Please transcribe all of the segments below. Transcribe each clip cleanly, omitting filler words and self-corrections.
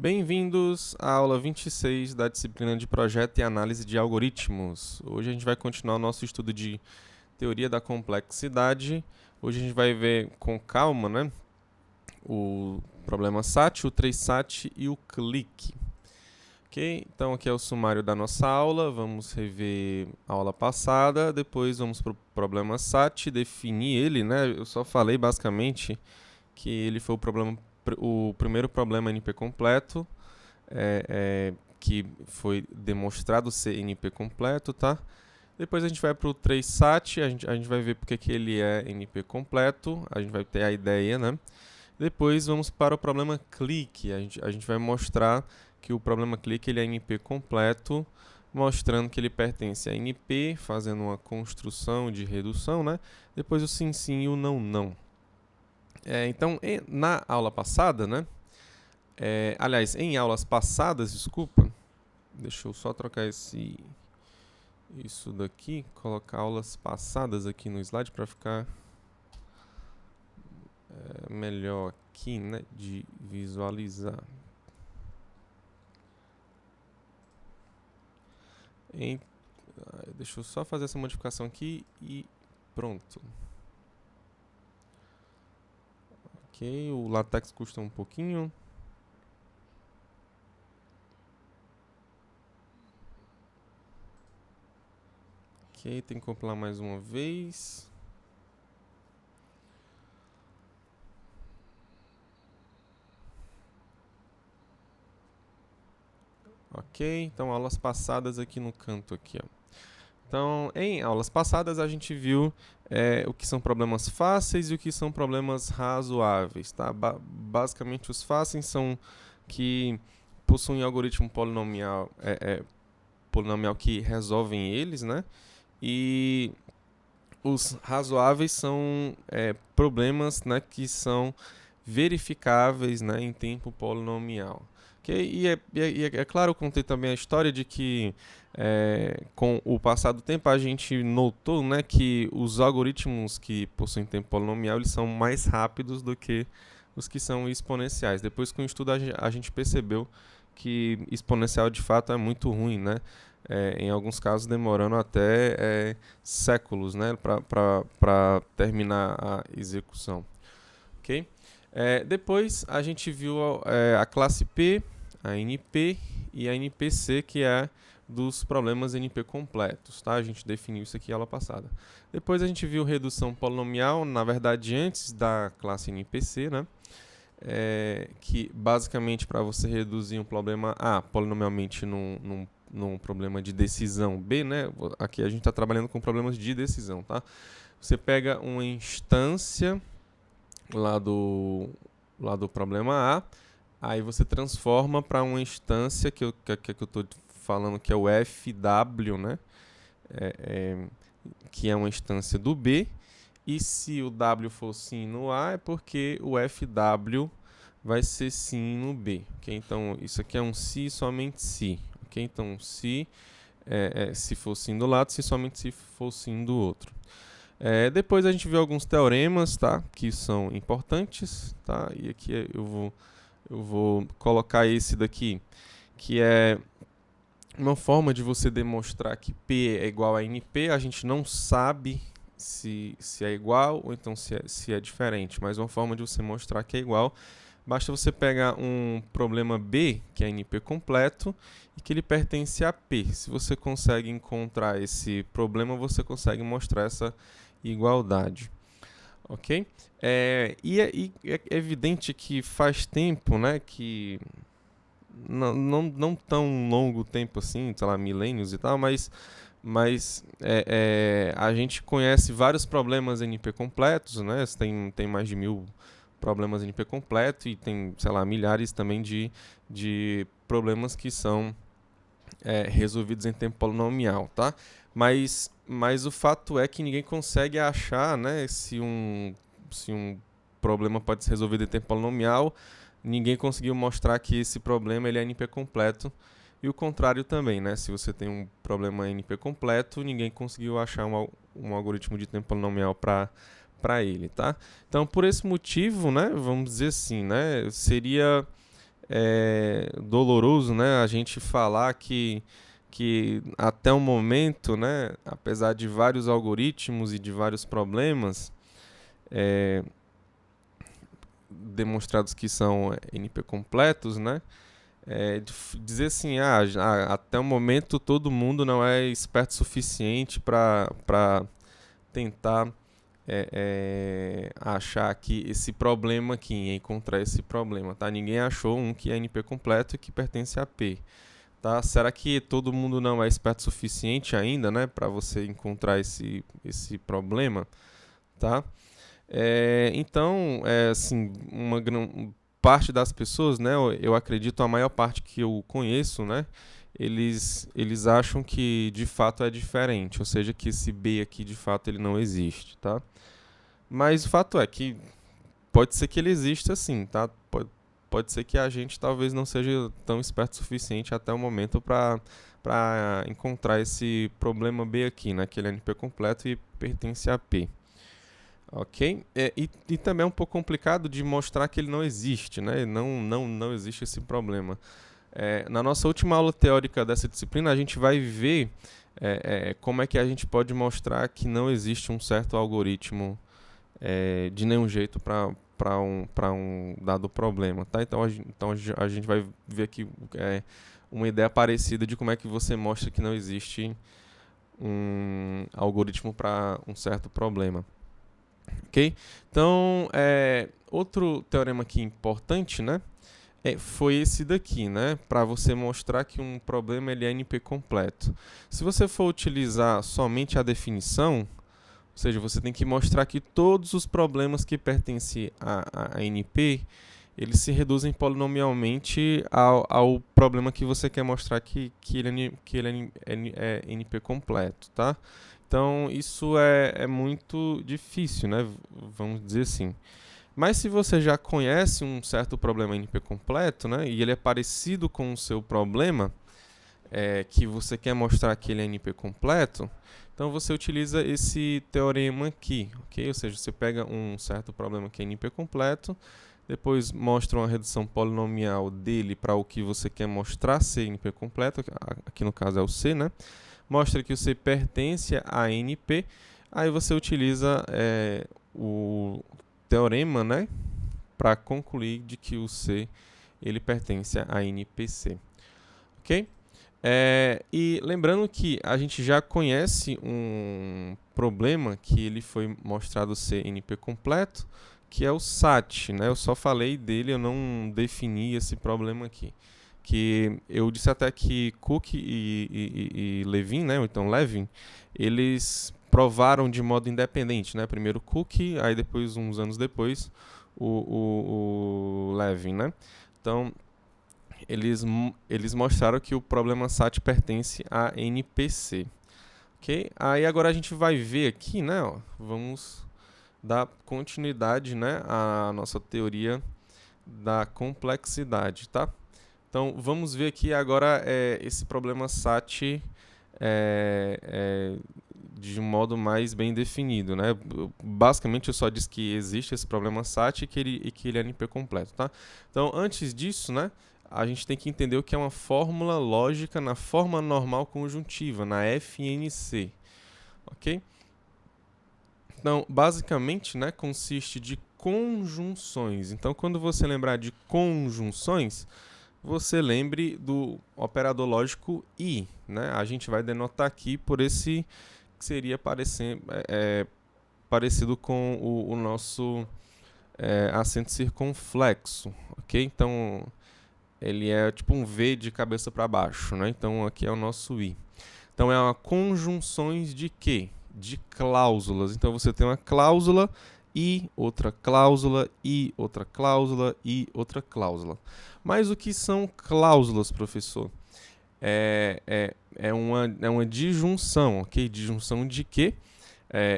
Bem-vindos à aula 26 da disciplina de Projeto e Análise de Algoritmos. Hoje a gente vai continuar o nosso estudo de Teoria da Complexidade. Hoje a gente vai ver com calma, né, o problema SAT, o 3SAT e o clique. Ok? Então aqui é o sumário da nossa aula. Vamos rever a aula passada, depois vamos para o problema SAT, definir ele, né? Eu só falei basicamente que ele foi o primeiro problema NP completo, que foi demonstrado ser NP completo, tá? Depois a gente vai para o 3SAT, a gente vai ver porque que ele é NP completo, a gente vai ter a ideia, né? Depois vamos para o problema clique, a gente vai mostrar que o problema clique ele é NP completo, mostrando que ele pertence a NP, fazendo uma construção de redução, né? Depois o sim, sim e o não, não. Então, na aula passada, né? Aliás, em aulas passadas, desculpa, deixa eu só trocar isso daqui, colocar aulas passadas aqui no slide para ficar melhor aqui, né, de visualizar. Deixa eu só fazer essa modificação aqui e pronto. Ok, o LaTeX custa um pouquinho. Ok, tem que compilar mais uma vez. Ok, então aulas passadas aqui no canto aqui, ó. Então, em aulas passadas a gente viu o que são problemas fáceis e o que são problemas razoáveis, tá? Basicamente os fáceis são que possuem algoritmo polinomial, polinomial que resolvem eles, né? E os razoáveis são problemas, né, que são verificáveis, né, em tempo polinomial. Okay? É claro, eu contei também a história de que com o passar do tempo a gente notou, né, que os algoritmos que possuem tempo polinomial eles são mais rápidos do que os que são exponenciais. Depois com o estudo a gente percebeu que exponencial de fato é muito ruim, né? Em alguns casos demorando até séculos, né, para terminar a execução. Okay? Depois a gente viu a classe P, a NP e a NPC, que é dos problemas NP completos. Tá? A gente definiu isso aqui na aula passada. Depois a gente viu redução polinomial, na verdade antes da classe NPC, né? Que basicamente para você reduzir um problema A polinomialmente num problema de decisão B, né? Aqui a gente está trabalhando com problemas de decisão, tá? Você pega uma instância lá do problema A, aí você transforma para uma instância que eu estou falando que é o FW, né? Que é uma instância do B. E se o W for sim no A, é porque o FW vai ser sim no B. Okay? Então, isso aqui é um se somente se. Okay? Então, se for sim do lado, se somente se for sim do outro. Depois a gente viu alguns teoremas, tá? Que são importantes. Tá? E aqui eu vou colocar esse daqui, que é uma forma de você demonstrar que P é igual a NP. A gente não sabe se é igual ou então se é diferente, mas uma forma de você mostrar que é igual, basta você pegar um problema B, que é NP completo, e que ele pertence a P. Se você consegue encontrar esse problema, você consegue mostrar essa igualdade. Ok? E é evidente que faz tempo, né, que não tão longo tempo assim, sei lá, milênios e tal, mas a gente conhece vários problemas NP completos, né? Tem mais de 1000 problemas NP completo e tem, sei lá, milhares também de problemas que são resolvidos em tempo polinomial, tá? Mas o fato é que ninguém consegue achar, né, se um problema pode ser resolvido em tempo polinomial. Ninguém conseguiu mostrar que esse problema ele é NP completo. E o contrário também, né? Se você tem um problema NP completo, ninguém conseguiu achar um algoritmo de tempo polinomial para ele, tá? Então, por esse motivo, né, vamos dizer assim, né, seria doloroso, né, a gente falar que até o momento, né, apesar de vários algoritmos e de vários problemas demonstrados que são NP completos, né, dizer assim, até o momento todo mundo não é esperto o suficiente para tentar achar aqui esse problema aqui, encontrar esse problema, tá? Ninguém achou um que é NP completo e que pertence a P, tá? Será que todo mundo não é esperto o suficiente ainda, né, para você encontrar esse problema, tá? Então, assim, uma parte das pessoas, né, eu acredito a maior parte que eu conheço, né, eles acham que de fato é diferente, ou seja, que esse B aqui de fato ele não existe, tá? Mas o fato é que pode ser que ele exista sim, tá? Pode ser que a gente talvez não seja tão esperto o suficiente até o momento para encontrar esse problema B aqui, né, que ele é NP completo e pertence a P. Ok? E também é um pouco complicado de mostrar que ele não existe, né? Não existe esse problema. Na nossa última aula teórica dessa disciplina, a gente vai ver como é que a gente pode mostrar que não existe um certo algoritmo de nenhum jeito para um dado problema, tá? Então a gente vai ver aqui uma ideia parecida de como é que você mostra que não existe um algoritmo para um certo problema. Ok? Então, outro teorema aqui importante, né, foi esse daqui, né, para você mostrar que um problema ele é NP completo. Se você for utilizar somente a definição, ou seja, você tem que mostrar que todos os problemas que pertencem a NP, eles se reduzem polinomialmente ao problema que você quer mostrar que ele é NP completo, tá? Então, isso é muito difícil, né? Vamos dizer assim. Mas se você já conhece um certo problema NP completo, né? E ele é parecido com o seu problema, que você quer mostrar que ele é NP completo, então você utiliza esse teorema aqui, ok? Ou seja, você pega um certo problema que é NP completo, depois mostra uma redução polinomial dele para o que você quer mostrar ser NP completo, aqui no caso é o C, né? Mostra que o C pertence a NP, aí você utiliza o teorema, né, para concluir de que o C ele pertence a NPC, ok? E lembrando que a gente já conhece um problema que ele foi mostrado ser NP completo, que é o SAT, né? Eu só falei dele, eu não defini esse problema aqui. Que eu disse até que Cook e Levin, né? Ou então Levin, eles provaram de modo independente, né? Primeiro Cook, aí depois, uns anos depois, o Levin, né? Então, eles mostraram que o problema SAT pertence a NPC. Ok? Aí agora a gente vai ver aqui, né? Ó, vamos dar continuidade, né, à nossa teoria da complexidade, tá? Então vamos ver aqui agora esse problema SAT de um modo mais bem definido, né? Basicamente eu só disse que existe esse problema SAT e que ele é NP completo, tá? Então antes disso, né, a gente tem que entender o que é uma fórmula lógica na forma normal conjuntiva, na FNC, ok? Então, basicamente, né, consiste de conjunções. Então, quando você lembrar de conjunções, você lembre do operador lógico I, né? A gente vai denotar aqui por esse que seria parecido com o nosso acento circunflexo, ok? Então, ele é tipo um V de cabeça para baixo, né? Então, aqui é o nosso I. Então, é uma conjunções de quê? De cláusulas. Então, você tem uma cláusula e outra cláusula e outra cláusula e outra cláusula. Mas o que são cláusulas, professor? É uma disjunção, ok? Disjunção de quê?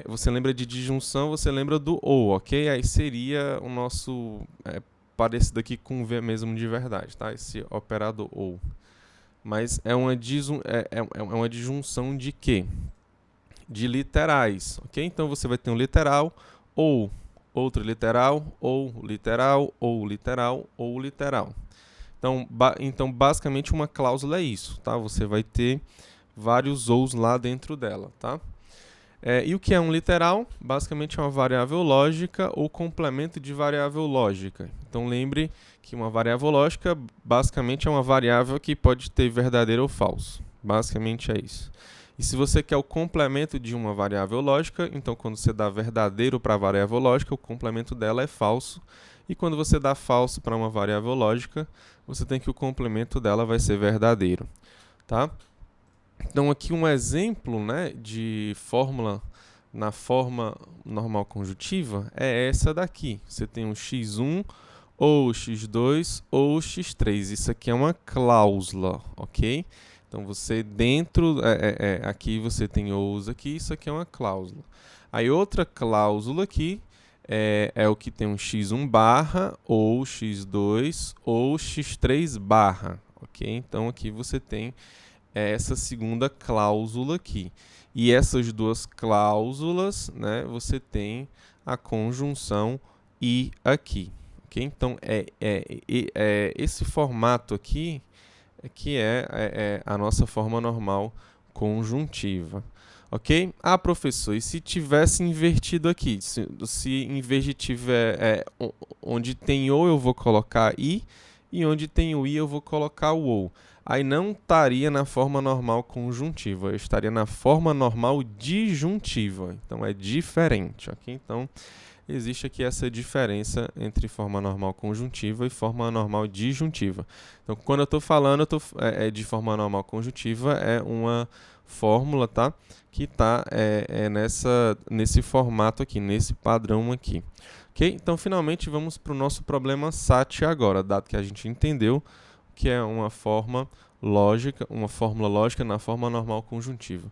Você lembra de disjunção, você lembra do ou, ok? Aí seria o nosso parecido aqui com V mesmo de verdade, tá? Esse operador ou. Mas é uma disjunção de quê? De literais, ok? Então você vai ter um literal ou outro literal ou literal ou literal ou literal. Então, basicamente, uma cláusula é isso, tá? Você vai ter vários ous lá dentro dela, tá? E o que é um literal? Basicamente é uma variável lógica ou complemento de variável lógica. Então lembre que uma variável lógica basicamente é uma variável que pode ter verdadeiro ou falso. Basicamente é isso. E se você quer o complemento de uma variável lógica, então quando você dá verdadeiro para a variável lógica, o complemento dela é falso. E quando você dá falso para uma variável lógica, você tem que o complemento dela vai ser verdadeiro, tá? Então, aqui um exemplo, né, de fórmula na forma normal conjuntiva é essa daqui. Você tem um x1, ou x2, ou x3. Isso aqui é uma cláusula, ok? Então, você dentro, aqui você tem ous aqui, isso aqui é uma cláusula. Aí, outra cláusula aqui é o que tem um x1 barra, ou x2, ou x3 barra, ok? Então, aqui você tem essa segunda cláusula aqui. E essas duas cláusulas, né, você tem a conjunção e aqui. Okay? Então, esse formato aqui que é a nossa forma normal conjuntiva. Ok? Ah, professor, e se tivesse invertido aqui? Se em vez de tiver onde tem ou eu vou colocar i, e onde tem o i eu vou colocar o ou. Aí não estaria na forma normal conjuntiva, eu estaria na forma normal disjuntiva. Então é diferente, ok? Então existe aqui essa diferença entre forma normal conjuntiva e forma normal disjuntiva. Então quando eu estou falando de forma normal conjuntiva, é uma fórmula, tá? Que está nesse formato aqui, nesse padrão aqui. Ok? Então finalmente vamos para o nosso problema SAT agora, dado que a gente entendeu que é uma fórmula lógica na forma normal conjuntiva.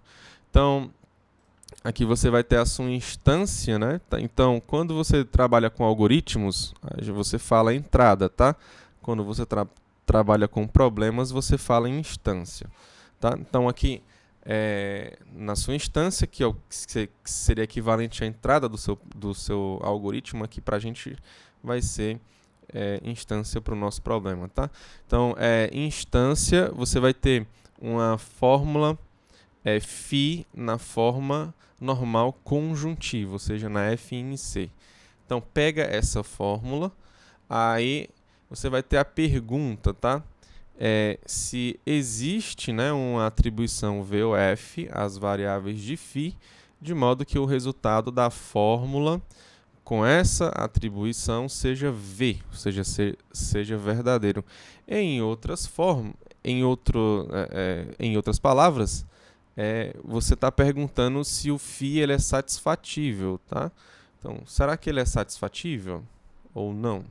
Então, aqui você vai ter a sua instância, né? Então, quando você trabalha com algoritmos, você fala entrada, tá? Quando você trabalha com problemas, você fala em instância, tá? Então, aqui na sua instância, que seria equivalente à entrada do seu algoritmo, aqui para a gente vai ser instância para o nosso problema, tá? Então, instância, você vai ter uma fórmula φ na forma normal conjuntiva, ou seja, na FNC. Então, pega essa fórmula, aí você vai ter a pergunta, tá? Se existe, né, uma atribuição V ou F às variáveis de φ, de modo que o resultado da fórmula com essa atribuição seja V, ou seja, seja verdadeiro. Em outras palavras, você está perguntando se o φ ele é satisfatível, tá? Então, será que ele é satisfatível ou não?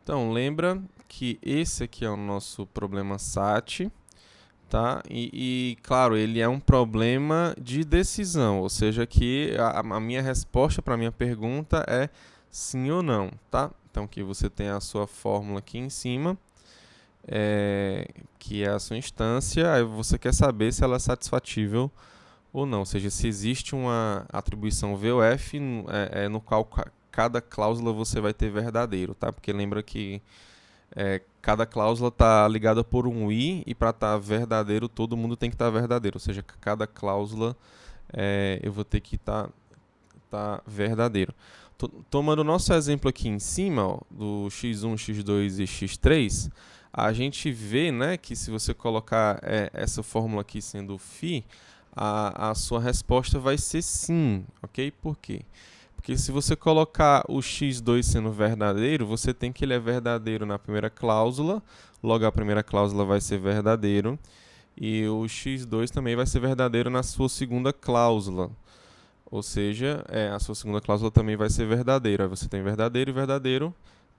Então, lembra que esse aqui é o nosso problema SAT, tá? Claro, ele é um problema de decisão, ou seja, que a minha resposta para a minha pergunta é sim ou não, tá? Então, aqui você tem a sua fórmula aqui em cima, que é a sua instância, aí você quer saber se ela é satisfatível ou não, ou seja, se existe uma atribuição V ou F no qual cada cláusula você vai ter verdadeiro, tá? Porque lembra que cada cláusula está ligada por um i, e para estar verdadeiro, todo mundo tem que estar verdadeiro. Ou seja, cada cláusula eu vou ter que estar verdadeiro. Tomando o nosso exemplo aqui em cima, ó, do x1, x2 e x3, a gente vê, né, que se você colocar essa fórmula aqui sendo φ, a sua resposta vai ser sim, ok? Por quê? Porque se você colocar o x2 sendo verdadeiro, você tem que ele é verdadeiro na primeira cláusula, logo a primeira cláusula vai ser verdadeiro, e o x2 também vai ser verdadeiro na sua segunda cláusula. Ou seja, a sua segunda cláusula também vai ser verdadeira. Aí você tem verdadeiro e verdadeiro,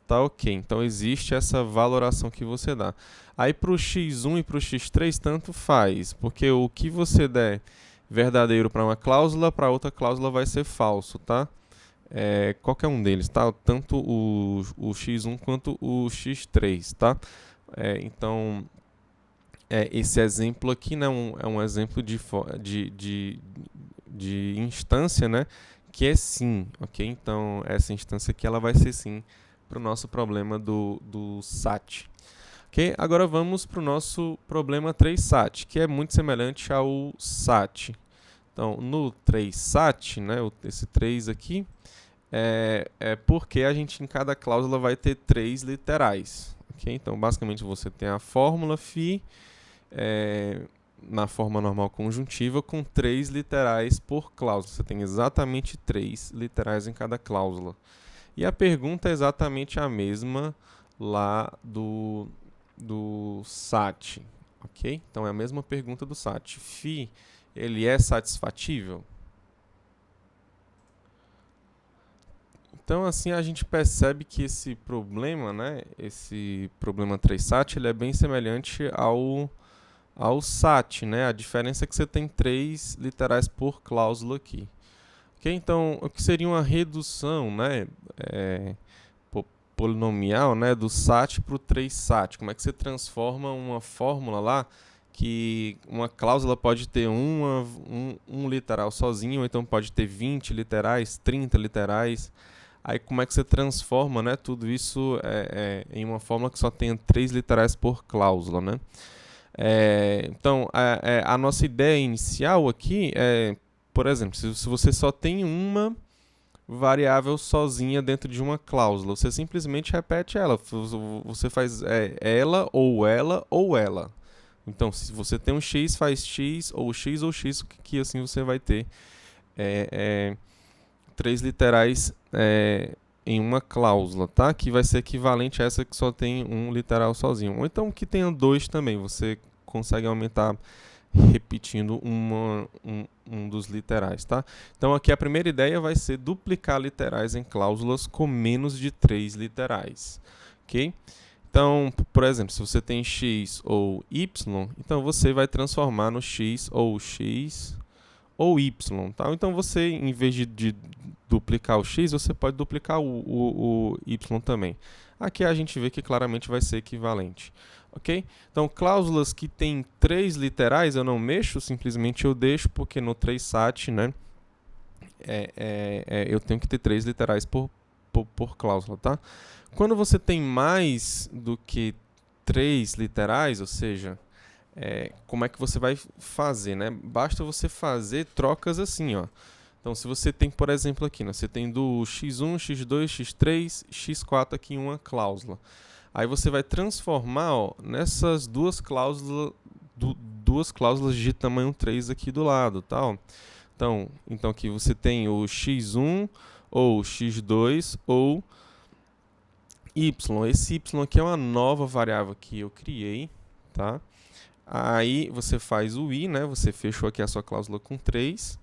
tá ok. Então existe essa valoração que você dá. Aí para o x1 e para o x3 tanto faz, porque o que você der verdadeiro para uma cláusula, para outra cláusula vai ser falso, tá? Qualquer um deles, tá? Tanto o x1 quanto o x3, tá? Então, esse exemplo aqui, né, é um exemplo de instância, né, que é sim, ok? Então, essa instância aqui ela vai ser sim para o nosso problema do SAT. Okay? Agora vamos para o nosso problema 3SAT, que é muito semelhante ao SAT. Então, no 3SAT, né, esse 3 aqui, é porque a gente em cada cláusula vai ter 3 literais. Okay? Então, basicamente, você tem a fórmula φ na forma normal conjuntiva com 3 literais por cláusula. Você tem exatamente 3 literais em cada cláusula. E a pergunta é exatamente a mesma lá do SAT, ok? Então é a mesma pergunta do SAT. φ, ele é satisfatível? Então assim a gente percebe que esse problema, né, esse problema 3SAT, ele é bem semelhante ao SAT, né? A diferença é que você tem 3 literais por cláusula aqui. Ok? Então, o que seria uma redução, né, polinomial, né, do SAT para o 3SAT? Como é que você transforma uma fórmula lá que uma cláusula pode ter um literal sozinho, ou então pode ter 20 literais, 30 literais. Aí como é que você transforma, né, tudo isso em uma fórmula que só tenha 3 literais por cláusula, né? Então, a nossa ideia inicial aqui é, por exemplo, se você só tem uma variável sozinha dentro de uma cláusula, você simplesmente repete ela. Você faz ela ou ela ou ela. Então, se você tem um x, faz x, ou x, que assim você vai ter 3 literais em uma cláusula, tá? Que vai ser equivalente a essa que só tem um literal sozinho. Ou então que tenha 2 também, você consegue aumentar repetindo um dos literais, tá? Então aqui a primeira ideia vai ser duplicar literais em cláusulas com menos de 3 literais, ok? Então, por exemplo, se você tem x ou y, então você vai transformar no x ou y, tá? Então você, em vez de duplicar o x, você pode duplicar o y também. Aqui a gente vê que claramente vai ser equivalente. Ok? Então, cláusulas que têm 3 literais eu não mexo, simplesmente eu deixo, porque no 3SAT, né, eu tenho que ter 3 literais por cláusula, tá? Quando você tem mais do que 3 literais, ou seja, como é que você vai fazer, né? Basta você fazer trocas assim, ó. Então, se você tem, por exemplo, aqui, né, você tem do x1, x2, x3, x4 aqui em uma cláusula. Aí você vai transformar, ó, nessas duas cláusulas de tamanho 3 aqui do lado, tá? Então aqui você tem o x1 ou x2 ou y. Esse y aqui é uma nova variável que eu criei, tá? Aí você faz o i, né? Você fechou aqui a sua cláusula com 3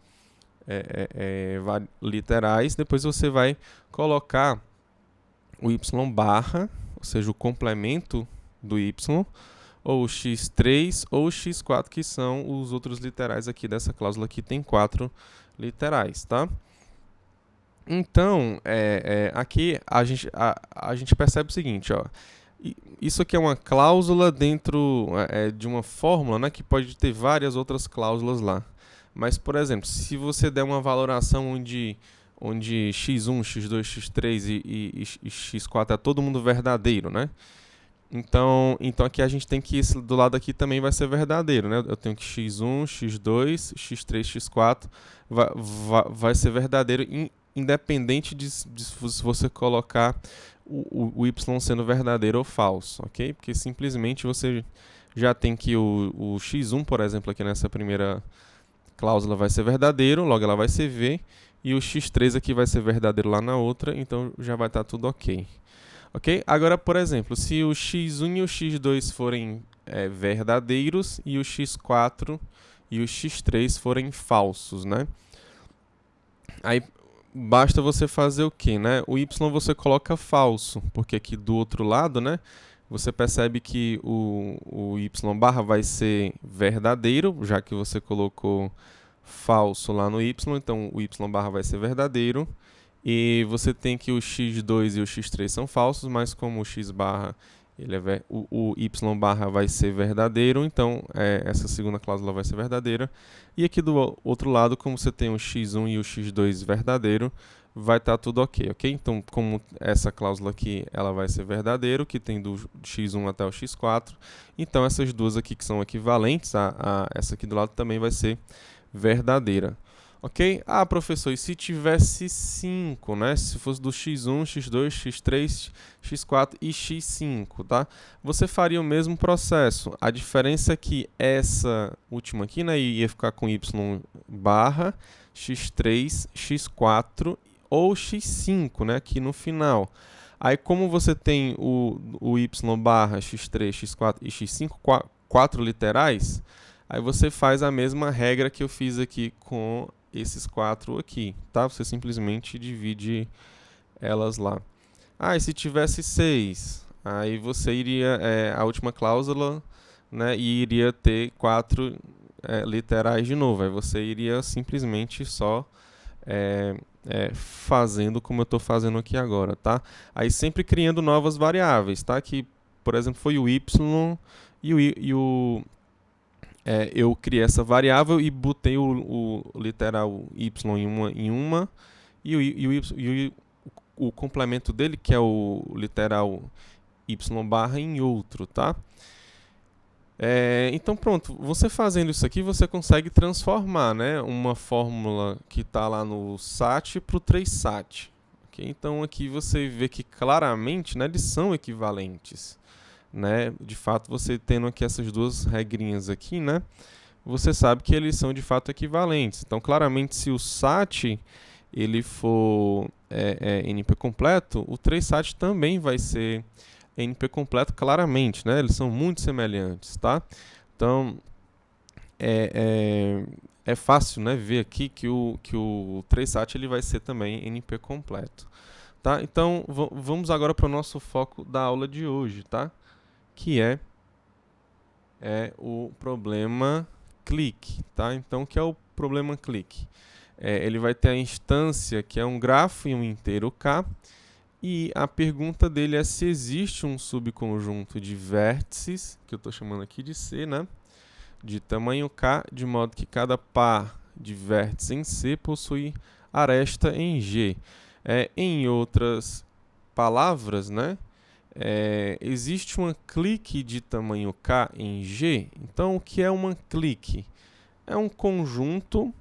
literais. Depois você vai colocar o y barra, ou seja, o complemento do y, ou x3 ou x4, que são os outros literais aqui dessa cláusula que tem 4 literais, tá? Então, aqui a gente percebe o seguinte, ó. Isso aqui é uma cláusula dentro de uma fórmula, né, que pode ter várias outras cláusulas lá. Mas, por exemplo, se você der uma valoração onde x1, x2, x3 e x4 é todo mundo verdadeiro, né? Então aqui a gente tem que esse do lado aqui também vai ser verdadeiro, né? Eu tenho que x1, x2, x3, x4 vai ser verdadeiro independente de se você colocar o y sendo verdadeiro ou falso, ok? Porque simplesmente você já tem que o x1, por exemplo, aqui nessa primeira cláusula vai ser verdadeiro, logo ela vai ser v, e o x3 aqui vai ser verdadeiro lá na outra, então já vai estar tudo ok. Ok? Agora, por exemplo, se o x1 e o x2 forem verdadeiros e o x4 e o x3 forem falsos, né? Aí basta você fazer o quê, né? O y você coloca falso, porque aqui do outro lado, né? Você percebe que o y barra vai ser verdadeiro, já que você colocou falso lá no y, então o y barra vai ser verdadeiro. E você tem que o x2 e o x3 são falsos, mas como o x barra, o y barra vai ser verdadeiro, então essa segunda cláusula vai ser verdadeira. E aqui do outro lado, como você tem o x1 e o x2 verdadeiro, vai estar tudo ok, ok? Então, como essa cláusula aqui, ela vai ser verdadeira, que tem do x1 até o x4, então essas duas aqui que são equivalentes, a essa aqui do lado também vai ser verdadeira. Ok? Ah, professor, e se tivesse 5, né? Se fosse do x1, x2, x3, x4 e x5, tá? Você faria o mesmo processo. A diferença é que essa última aqui, né, ia ficar com y barra, x3, x4 ou x5, né, aqui no final. Aí, como você tem o y barra, x3, x4 e x5, quatro literais, aí você faz a mesma regra que eu fiz aqui com esses quatro aqui, tá? Você simplesmente divide elas lá. Ah, e se tivesse 6, aí você iria, a última cláusula, né, e iria ter quatro literais de novo. Aí você iria simplesmente só fazendo como eu estou fazendo aqui agora, tá? Aí sempre criando novas variáveis, tá? Que, por exemplo, foi o y eu criei essa variável e botei o literal y em uma e o complemento dele, que é o literal y barra, em outro, tá? Então pronto, você fazendo isso aqui, você consegue transformar, né, uma fórmula que está lá no SAT para o 3SAT. Okay? Então aqui você vê que claramente, né, eles são equivalentes. Né? De fato, você tendo aqui essas duas regrinhas aqui, né, você sabe que eles são de fato equivalentes. Então, claramente, se o SAT ele for NP completo, o 3SAT também vai ser NP completo, claramente, né? Eles são muito semelhantes, tá? Então, é fácil, né, ver aqui que o 3SAT ele vai ser também NP completo, tá? Então, vamos agora para o nosso foco da aula de hoje, tá? Que é o problema clique, tá? Então, o que é o problema clique? Ele vai ter a instância que é um grafo e um inteiro k, e a pergunta dele é se existe um subconjunto de vértices, que eu estou chamando aqui de C, né? De tamanho k, de modo que cada par de vértices em C possui aresta em G. Em outras palavras, né? Existe uma clique de tamanho k em G. Então, o que é uma clique? É um conjunto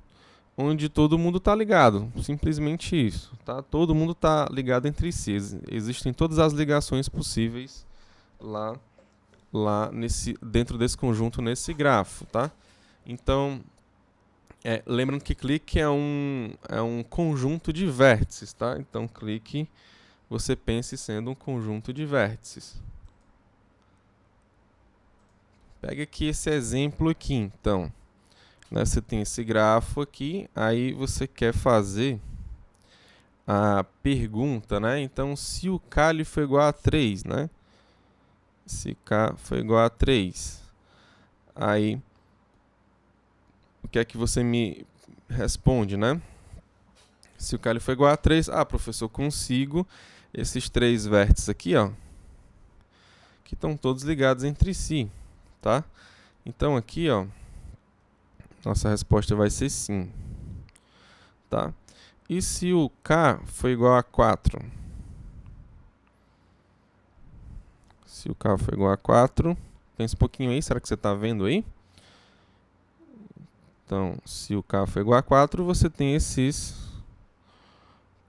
onde todo mundo está ligado. Simplesmente isso. Tá? Todo mundo está ligado entre si. Existem todas as ligações possíveis lá dentro desse conjunto, nesse grafo. Tá? Então, lembrando que clique é um conjunto de vértices. Tá? Então, clique você pense sendo um conjunto de vértices. Pega aqui esse exemplo aqui, então. Né, você tem esse grafo aqui, aí você quer fazer a pergunta, né? Então, se o k for igual a 3, né? Se k for igual a 3, aí o que é que você me responde, né? Se o k for igual a 3, professor, eu consigo esses três vértices aqui, ó, que estão todos ligados entre si, tá? Então aqui, ó, nossa resposta vai ser sim, tá? E se o k for igual a 4? Se o k for igual a 4, pensa um pouquinho aí, será que você está vendo aí? Então, se o k for igual a 4, você tem esses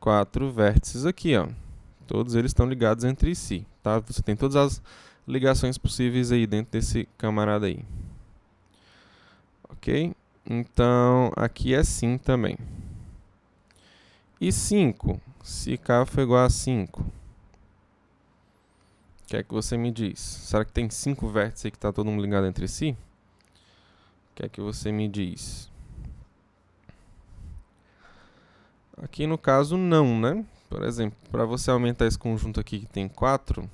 4 vértices aqui, ó. Todos eles estão ligados entre si, tá? Você tem todas as ligações possíveis aí dentro desse camarada aí. Ok? Então, aqui é sim também. E 5? Se k for igual a 5, o que é que você me diz? Será que tem 5 vértices aí que está todo mundo ligado entre si? O que é que você me diz? Aqui no caso não, né? Por exemplo, para você aumentar esse conjunto aqui que tem 4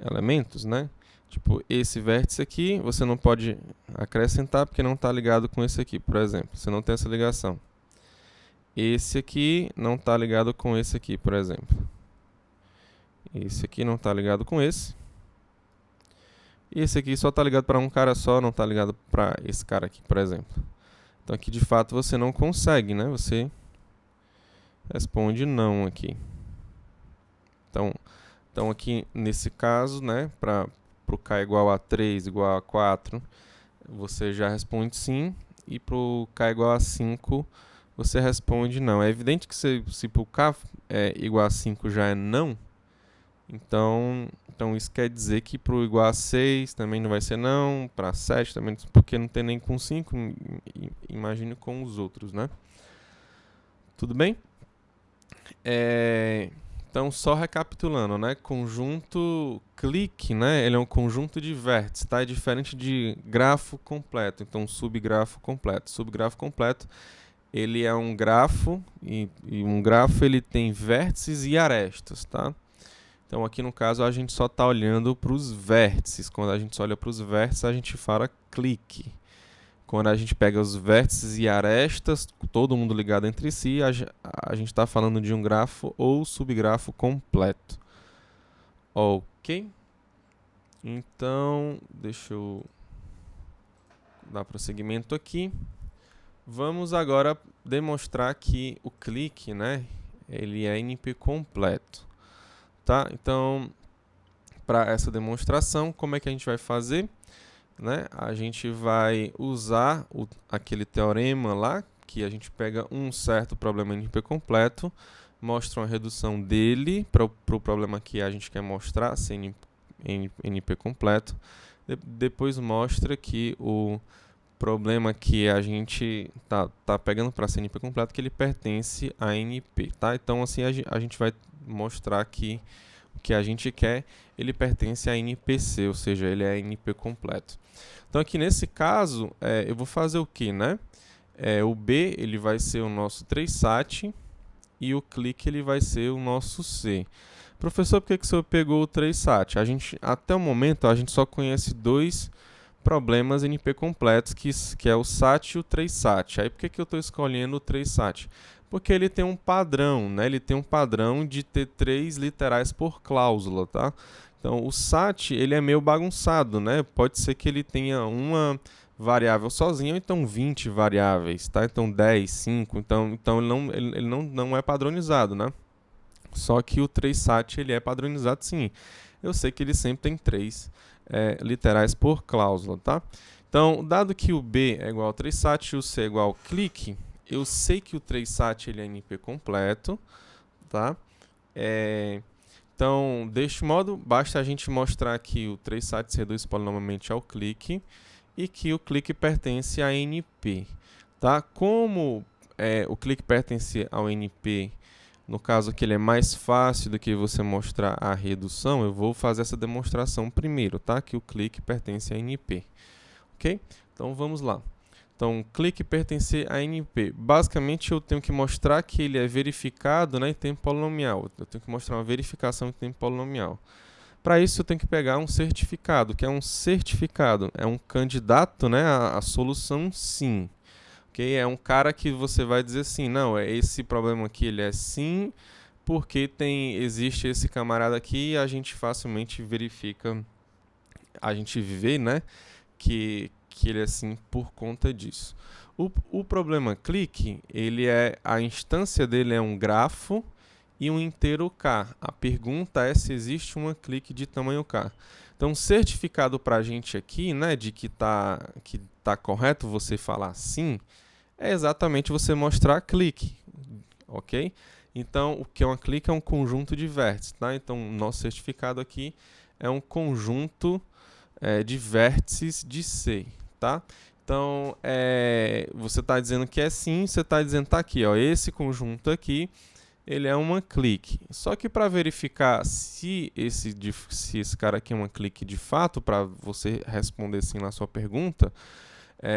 elementos, né? Tipo, esse vértice aqui, você não pode acrescentar porque não está ligado com esse aqui, por exemplo. Você não tem essa ligação. Esse aqui não está ligado com esse aqui, por exemplo. Esse aqui não está ligado com esse. E esse aqui só está ligado para um cara só, não está ligado para esse cara aqui, por exemplo. Então aqui, de fato, você não consegue, né? Você responde não aqui. Então aqui nesse caso, né, para o k igual a 3 igual a 4, você já responde sim, e para o k igual a 5, você responde não. É evidente que se para o k igual a 5 já é não, então isso quer dizer que para o igual a 6 também não vai ser não, para 7 também, porque não tem nem com 5, imagine com os outros, né? Tudo bem? Então, só recapitulando, né? Conjunto clique, né? Ele é um conjunto de vértices, tá? É diferente de grafo completo. Então, subgrafo completo. Subgrafo completo, ele é um grafo e um grafo ele tem vértices e arestas, tá? Então, aqui no caso, a gente só está olhando para os vértices. Quando a gente só olha para os vértices, a gente fala clique. Quando a gente pega os vértices e arestas, todo mundo ligado entre si, a gente está falando de um grafo ou subgrafo completo. Ok? Então, deixa eu dar prosseguimento aqui. Vamos agora demonstrar que o clique, né, ele é NP completo. Tá? Então, para essa demonstração, como é que a gente vai fazer? Né? A gente vai usar aquele teorema lá, que a gente pega um certo problema NP completo, mostra uma redução dele para o problema que a gente quer mostrar, ser NP completo. Depois mostra que o problema que a gente tá pegando para ser NP completo, que ele pertence a NP. Tá? Então, assim, a gente vai mostrar que o que a gente quer, ele pertence a NPC, ou seja, ele é NP completo. Então, aqui nesse caso, eu vou fazer o que, né? O B ele vai ser o nosso 3sat e o clique ele vai ser o nosso C. Professor, por que o senhor pegou o 3sat? Até o momento, a gente só conhece dois problemas NP completos, que é o SAT e o 3sat. Aí, por que eu estou escolhendo o 3sat? Porque ele tem um padrão, né? Ele tem um padrão de ter 3 literais por cláusula, tá? Então, o SAT, ele é meio bagunçado, né? Pode ser que ele tenha uma variável sozinha, ou então 20 variáveis, tá? Então, 10, 5, então ele não é padronizado, né? Só que o 3sat, ele é padronizado sim. Eu sei que ele sempre tem 3 literais por cláusula, tá? Então, dado que o B é igual ao 3sat e o C é igual ao clique, eu sei que o 3sat ele é NP completo, tá? Então, deste modo, basta a gente mostrar que o 3sat se reduz polinomialmente ao clique e que o clique pertence a NP. Tá? Como o clique pertence ao NP, no caso que ele é mais fácil do que você mostrar a redução, eu vou fazer essa demonstração primeiro, tá? Que o clique pertence a NP. Ok? Então, vamos lá. Então, clique pertencer a NP. Basicamente, eu tenho que mostrar que ele é verificado, né, em tempo polinomial. Eu tenho que mostrar uma verificação em tempo polinomial. Para isso, eu tenho que pegar um certificado, que é um certificado. É um candidato, né, à solução sim. Okay? É um cara que você vai dizer assim, não, esse problema aqui ele é sim, porque existe esse camarada aqui e a gente facilmente verifica, a gente vê, né, que ele é assim por conta disso. O problema clique, a instância dele é um grafo e um inteiro K. A pergunta é se existe uma clique de tamanho K. Então, certificado para a gente aqui, né, de que tá correto você falar sim, é exatamente você mostrar clique, ok? Então, o que é uma clique é um conjunto de vértices, tá? Então, o nosso certificado aqui é um conjunto de vértices de C, tá? Então, você está dizendo que é sim, você está dizendo tá aqui, ó, esse conjunto aqui, ele é uma clique. Só que para verificar se esse cara aqui é uma clique de fato, para você responder sim na sua pergunta,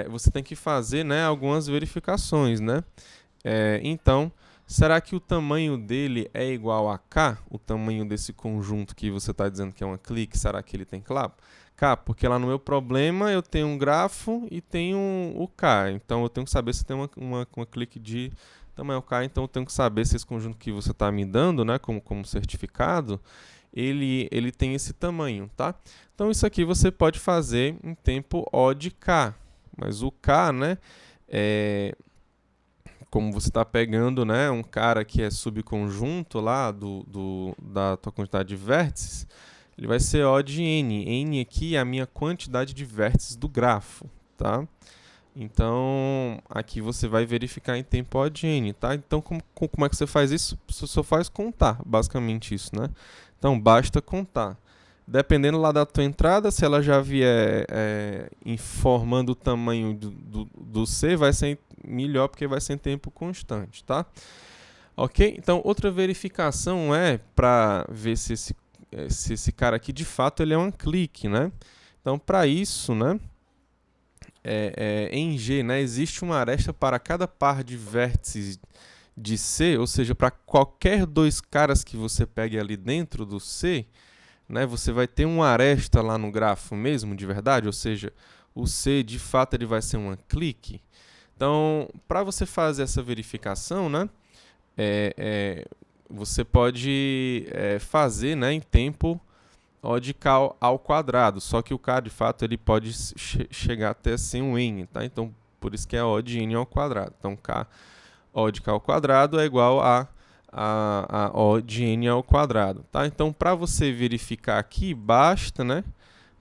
você tem que fazer, né, algumas verificações, né? Então, será que o tamanho dele é igual a K? O tamanho desse conjunto que você está dizendo que é uma clique, será que ele tem K? Porque lá no meu problema eu tenho um grafo e tenho o K. Então eu tenho que saber se tem uma clique de tamanho K. Então eu tenho que saber se esse conjunto que você está me dando, né, como certificado, ele tem esse tamanho, tá? Então isso aqui você pode fazer em tempo O de K. Mas o K, né, como você está pegando, né, um cara que é subconjunto lá da tua quantidade de vértices, ele vai ser O de n. N aqui é a minha quantidade de vértices do grafo, tá? Então, aqui você vai verificar em tempo O de n, tá? Então, como é que você faz isso? Você só faz contar, basicamente isso, né? Então, basta contar. Dependendo lá da tua entrada, se ela já vier informando o tamanho do C, vai ser melhor porque vai ser em tempo constante, tá? Ok? Então, outra verificação é para ver se esse cara aqui, de fato, ele é um clique, né? Então, para isso, né? Em G, né, existe uma aresta para cada par de vértices de C, ou seja, para qualquer dois caras que você pegue ali dentro do C, né, você vai ter uma aresta lá no grafo mesmo, de verdade, ou seja, o C de fato ele vai ser um clique. Então, para você fazer essa verificação, né, você pode fazer, né, em tempo O de K ao quadrado, só que o K de fato ele pode chegar até ser um N, tá? Então, por isso que é O de N ao quadrado. Então, O de K ao quadrado é igual a O de N ao quadrado, tá? Então, para você verificar aqui, basta, né?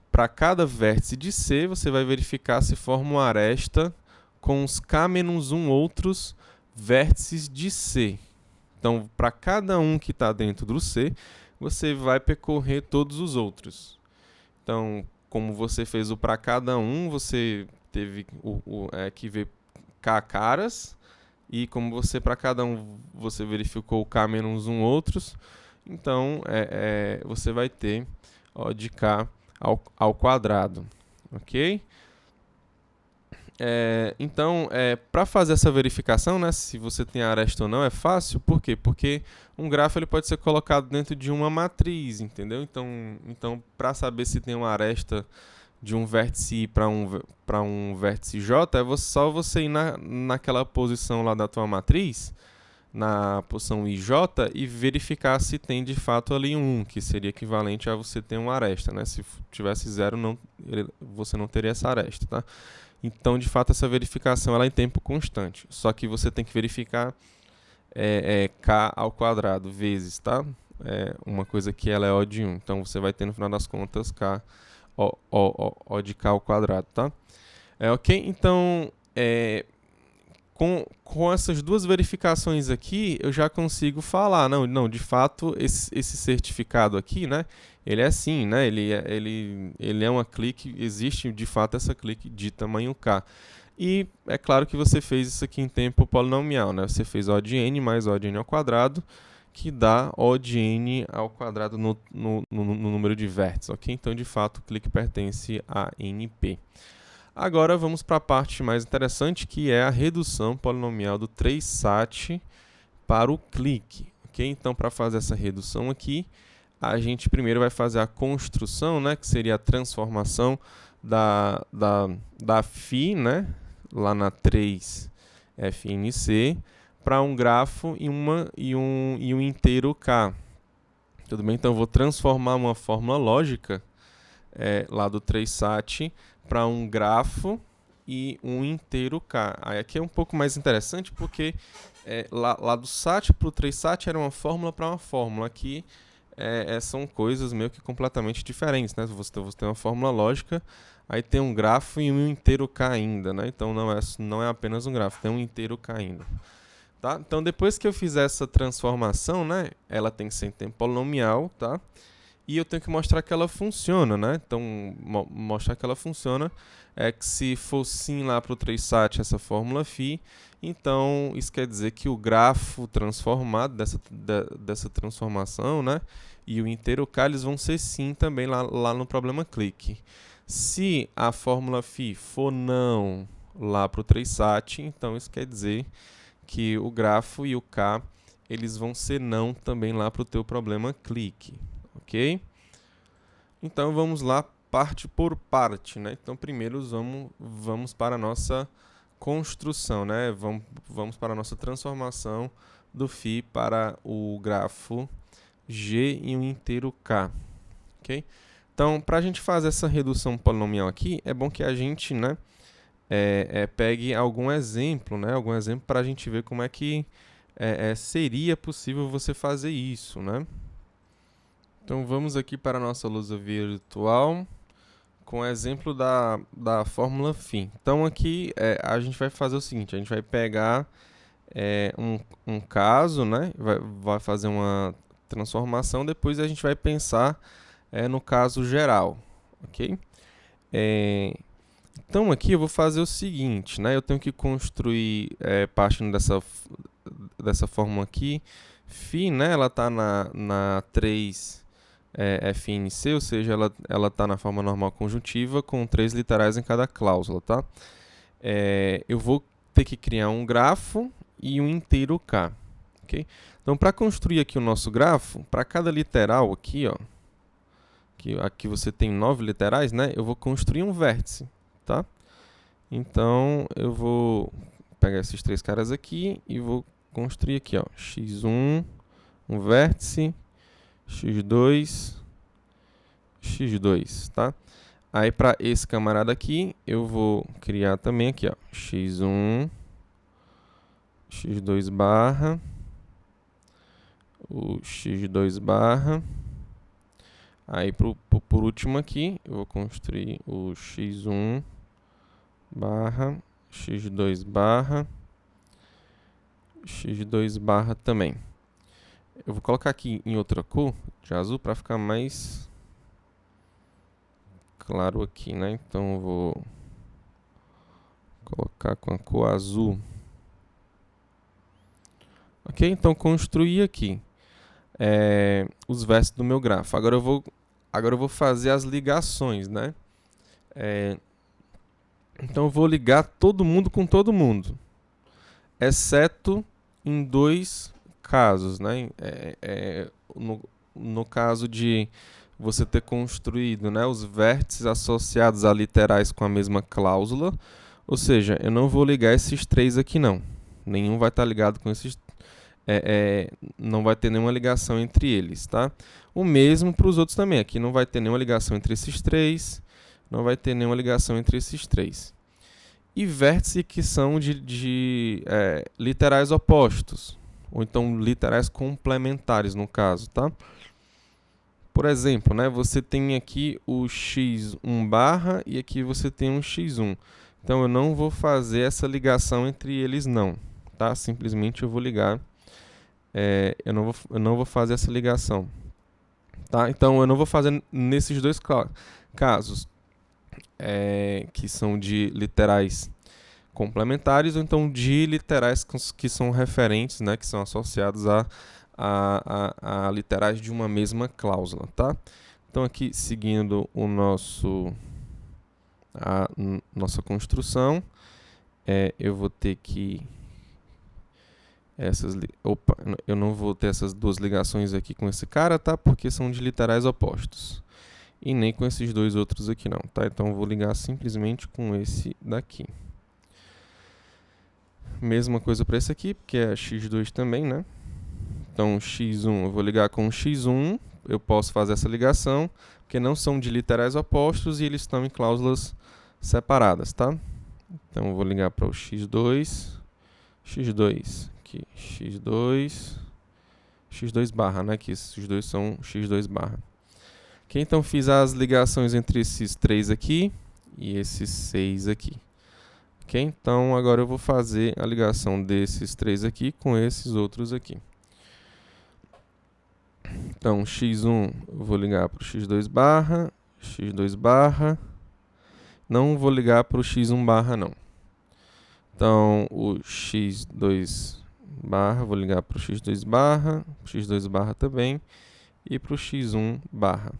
Para cada vértice de C, você vai verificar se forma uma aresta com os K menos 1 outros vértices de C. Então, para cada um que está dentro do C, você vai percorrer todos os outros. Então, como você fez o para cada um, você teve que ver K caras, e como você para cada um você verificou o K menos 1 outros, então você vai ter O de K ao quadrado, ok? Então, para fazer essa verificação, né, se você tem aresta ou não, é fácil. Por quê? Porque um grafo ele pode ser colocado dentro de uma matriz, entendeu? Então para saber se tem uma aresta de um vértice I para um vértice J, é só você ir naquela posição lá da tua matriz, na posição IJ, e verificar se tem de fato ali um, que seria equivalente a você ter uma aresta, né? Se tivesse zero, você não teria essa aresta, tá? Então, de fato, essa verificação ela é em tempo constante. Só que você tem que verificar K ao quadrado vezes, tá? Uma coisa que ela é O de 1. Então, você vai ter, no final das contas, O de K ao quadrado, tá? Ok? Então, com essas duas verificações aqui, eu já consigo falar, não, de fato, esse certificado aqui, né, ele é assim, né, ele é uma clique, existe de fato essa clique de tamanho K. E é claro que você fez isso aqui em tempo polinomial, né, você fez O de n mais O de n ao quadrado, que dá O de n ao quadrado no número de vértices, ok? Então, de fato, o clique pertence a NP. Agora vamos para a parte mais interessante, que é a redução polinomial do 3sat para o clique. Okay? Então, para fazer essa redução aqui, a gente primeiro vai fazer a construção, né, que seria a transformação da φ, né, lá na 3fnc, para um grafo e um inteiro k. Tudo bem? Então, eu vou transformar uma fórmula lógica lá do 3sat para um grafo e um inteiro k. Aí aqui é um pouco mais interessante porque lá do sat para o 3sat era uma fórmula para uma fórmula. Aqui são coisas meio que completamente diferentes, né? Você tem uma fórmula lógica, aí tem um grafo e um inteiro k ainda, né? Então não é apenas um grafo, tem um inteiro k ainda. Tá? Então depois que eu fizer essa transformação, né, ela tem que ser em tempo polinomial, tá? E eu tenho que mostrar que ela funciona, né? Então, mostrar que ela funciona é que se for sim lá para o 3sat essa fórmula φ, então isso quer dizer que o grafo transformado dessa transformação, né? E o inteiro k, eles vão ser sim também lá no problema clique. Se a fórmula φ for não lá para o 3sat, então isso quer dizer que o grafo e o k, eles vão ser não também lá para o teu problema clique. Ok? Então vamos lá, parte por parte, né? Então primeiro vamos para a nossa construção, né? Vamos para a nossa transformação do φ para o grafo g em um inteiro k. Ok? Então, para a gente fazer essa redução polinomial aqui, é bom que a gente, né, pegue algum exemplo, né? Algum exemplo para a gente ver como é que seria possível você fazer isso, né? Então vamos aqui para a nossa lousa virtual com o exemplo da fórmula φ. Então aqui a gente vai fazer o seguinte, a gente vai pegar um caso, né? Vai fazer uma transformação, depois a gente vai pensar no caso geral, ok? Então aqui eu vou fazer o seguinte, né? Eu tenho que construir, partindo dessa fórmula aqui, φ, né? Ela está na 3 FNC, ou seja, ela está na forma normal conjuntiva com 3 literais em cada cláusula, tá? Eu vou ter que criar um grafo e um inteiro K, ok? Então, para construir aqui o nosso grafo, para cada literal aqui, ó, aqui você tem 9 literais, né? Eu vou construir um vértice, tá? Então, eu vou pegar esses 3 caras aqui e vou construir aqui, ó, x1, um vértice, x2, x2, tá? Aí, para esse camarada aqui, eu vou criar também aqui, ó, x1, x2 barra, o x2 barra. Aí, por último aqui, eu vou construir o x1 barra, x2 barra, x2 barra também. Eu vou colocar aqui em outra cor, de azul, para ficar mais claro aqui, né? Então, eu vou colocar com a cor azul. Ok? Então, construir aqui os vértices do meu grafo. Agora eu vou fazer as ligações, né? Então, eu vou ligar todo mundo com todo mundo, exceto em 2 casos, né? No caso de você ter construído, né, os vértices associados a literais com a mesma cláusula, ou seja, eu não vou ligar esses 3 aqui não. Nenhum vai estar ligado com esses não vai ter nenhuma ligação entre eles, tá? O mesmo para os outros também. Aqui não vai ter nenhuma ligação entre esses 3, não vai ter nenhuma ligação entre esses 3. E vértices que são de literais opostos, ou então literais complementares no caso, tá? Por exemplo, né, você tem aqui o x1 barra e aqui você tem um x1. Então eu não vou fazer essa ligação entre eles não, tá? Simplesmente eu vou ligar, eu não vou fazer essa ligação, tá? Então eu não vou fazer nesses 2 casos, que são de literais complementares ou então de literais que são referentes, né, que são associados a literais de uma mesma cláusula, tá? Então aqui seguindo a nossa construção, eu vou ter que eu não vou ter essas 2 ligações aqui com esse cara, tá? Porque são de literais opostos. E nem com esses 2 outros aqui não, tá? Então eu vou ligar simplesmente com esse daqui. Mesma coisa para esse aqui, porque é x2 também, né? Então x1 eu vou ligar com x1, eu posso fazer essa ligação, porque não são de literais opostos e eles estão em cláusulas separadas, tá? Então eu vou ligar para o x2, aqui, x2 barra, né? Que esses 2 são x2 barra. Ok, então fiz as ligações entre esses 3 aqui e esses 6 aqui. Ok, então agora eu vou fazer a ligação desses 3 aqui com esses outros aqui. Então, x1 eu vou ligar para o x2 barra, não vou ligar para o x1 barra não. Então, o x2 barra, vou ligar para o x2 barra também, e para o x1 barra.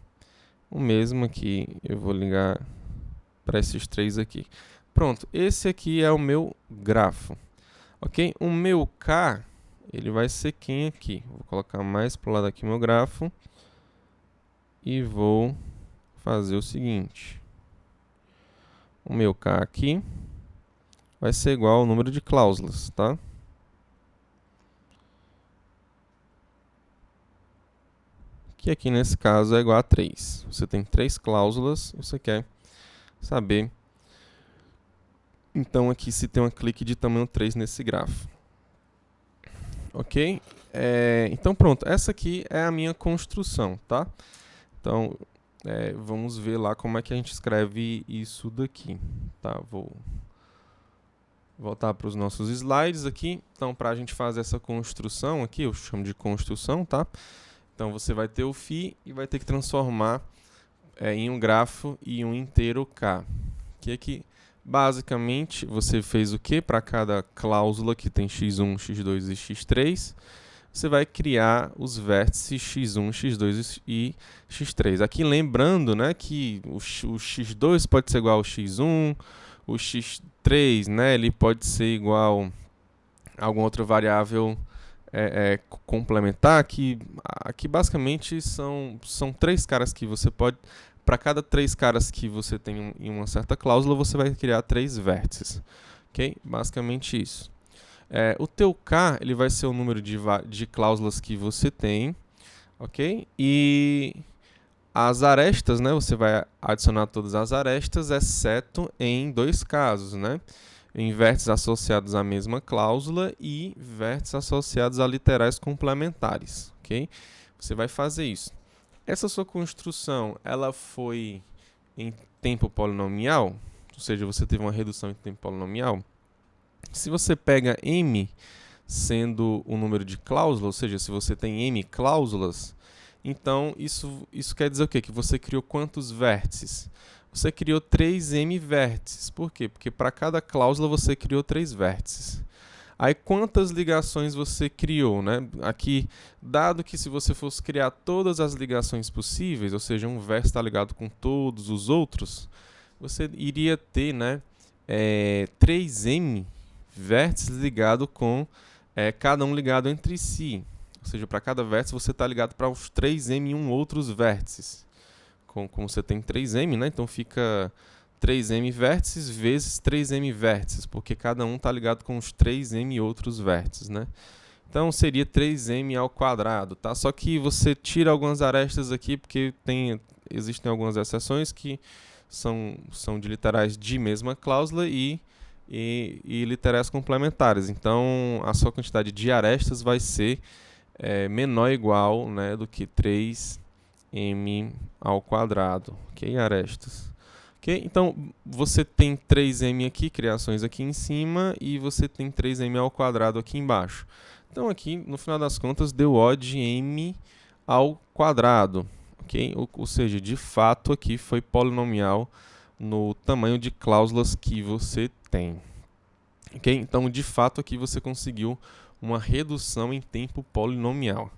O mesmo aqui, eu vou ligar para esses 3 aqui. Pronto, esse aqui é o meu grafo, ok? O meu K, ele vai ser quem aqui? Vou colocar mais para o lado aqui o meu grafo e vou fazer o seguinte. O meu K aqui vai ser igual ao número de cláusulas, tá? Que aqui nesse caso é igual a 3. Você tem 3 cláusulas, você quer saber Então aqui se tem uma clique de tamanho 3 nesse grafo. Ok? Então pronto, essa aqui é a minha construção, tá? Então vamos ver lá como é que a gente escreve isso daqui, tá? Vou voltar para os nossos slides aqui. Então, para a gente fazer essa construção aqui, eu chamo de construção, tá? Então, você vai ter o φ e vai ter que transformar em um grafo e um inteiro k. Que aqui, basicamente, você fez o que para cada cláusula que tem x1, x2 e x3? Você vai criar os vértices x1, x2 e x3. Aqui, lembrando, né, que o x2 pode ser igual ao x1, o x3, né, ele pode ser igual a alguma outra variável complementar, que aqui basicamente são 3 caras que você pode... Para cada 3 caras que você tem em uma certa cláusula, você vai criar 3 vértices. Ok? Basicamente isso. O teu K ele vai ser o número de cláusulas que você tem. Ok? E... as arestas, né, você vai adicionar todas as arestas, exceto em 2 casos, né? Em vértices associados à mesma cláusula e vértices associados a literais complementares, ok? Você vai fazer isso. Essa sua construção, ela foi em tempo polinomial, ou seja, você teve uma redução em tempo polinomial. Se você pega m sendo o número de cláusulas, ou seja, se você tem m cláusulas, então, isso quer dizer o quê? Que você criou quantos vértices? Você criou 3m vértices. Por quê? Porque para cada cláusula você criou 3 vértices. Aí, quantas ligações você criou, né? Aqui, dado que se você fosse criar todas as ligações possíveis, ou seja, um vértice está ligado com todos os outros, você iria ter, né, 3m vértices ligados com cada um ligado entre si. Ou seja, para cada vértice você está ligado para os 3m outros vértices. Como você tem 3m, né? Então fica 3m vértices vezes 3m vértices, porque cada um está ligado com os 3m outros vértices, né? Então seria 3m ao quadrado, tá? Só que você tira algumas arestas aqui, porque existem algumas exceções que são de literais de mesma cláusula e literais complementares. Então a sua quantidade de arestas vai ser menor ou igual, né, do que 3m ao quadrado, ok, arestas. Okay? Então, você tem 3m aqui, criações aqui em cima, e você tem 3m ao quadrado aqui embaixo. Então, aqui, no final das contas, deu O de m ao quadrado. Okay? Ou seja, de fato, aqui foi polinomial no tamanho de cláusulas que você tem. Okay? Então, de fato, aqui você conseguiu uma redução em tempo polinomial.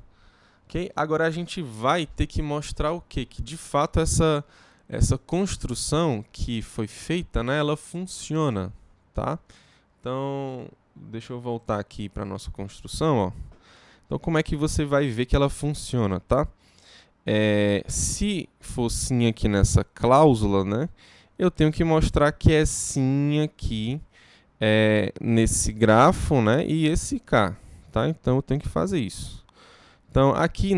Okay? Agora a gente vai ter que mostrar o quê? Que de fato essa construção que foi feita, né, ela funciona, tá? Então, deixa eu voltar aqui para a nossa construção, ó. Então, como é que você vai ver que ela funciona, tá? Se for sim aqui nessa cláusula, né, eu tenho que mostrar que é sim aqui nesse grafo, né, e esse K, tá? Então, eu tenho que fazer isso. Então, aqui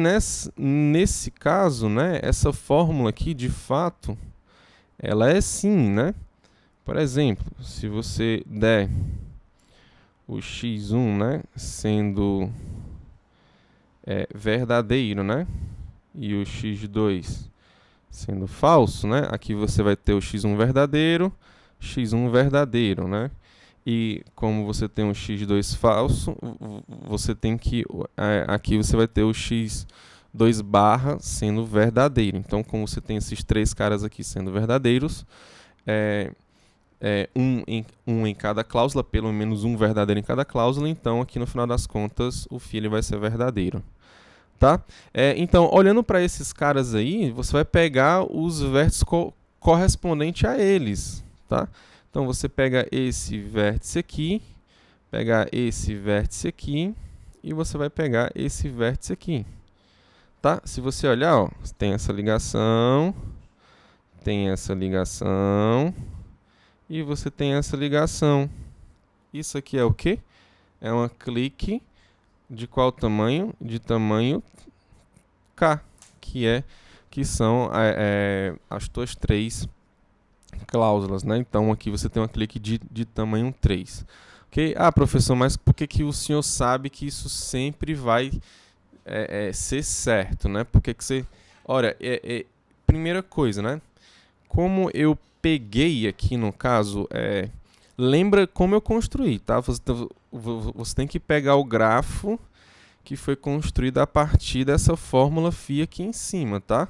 nesse caso, né, essa fórmula aqui, de fato, ela é sim, né? Por exemplo, se você der o x1, né, sendo verdadeiro, né, e o x2 sendo falso, né, aqui você vai ter o x1 verdadeiro, né? E como você tem um x2 falso, você tem que... aqui você vai ter o x2 barra sendo verdadeiro. Então, como você tem esses 3 caras aqui sendo verdadeiros, um em cada cláusula, pelo menos um verdadeiro em cada cláusula, então aqui no final das contas o φ vai ser verdadeiro. Tá? Então, olhando para esses caras aí, você vai pegar os vértices correspondentes a eles. Tá? Então, você pega esse vértice aqui, pegar esse vértice aqui, e você vai pegar esse vértice aqui. Tá? Se você olhar, ó, tem essa ligação, e você tem essa ligação. Isso aqui é o quê? É uma clique de qual tamanho? De tamanho K, que são as tuas 3 cláusulas, né? Então aqui você tem uma clique de tamanho 3. Ok? Ah, professor, mas por que que o senhor sabe que isso sempre vai ser certo, né? Por que que você... Olha, primeira coisa, né? Como eu peguei aqui no caso, lembra como eu construí, tá? Você tem que pegar o grafo que foi construído a partir dessa fórmula φ aqui em cima, tá?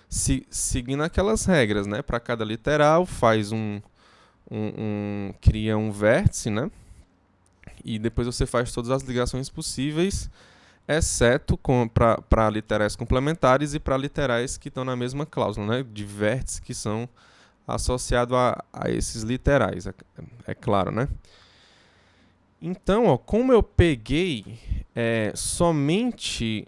Seguindo aquelas regras, né? Para cada literal, faz cria um vértice, né? E depois você faz todas as ligações possíveis, exceto para literais complementares e para literais que estão na mesma cláusula, né? De vértices que são associados a esses literais, é claro, né? Então, ó, como eu peguei somente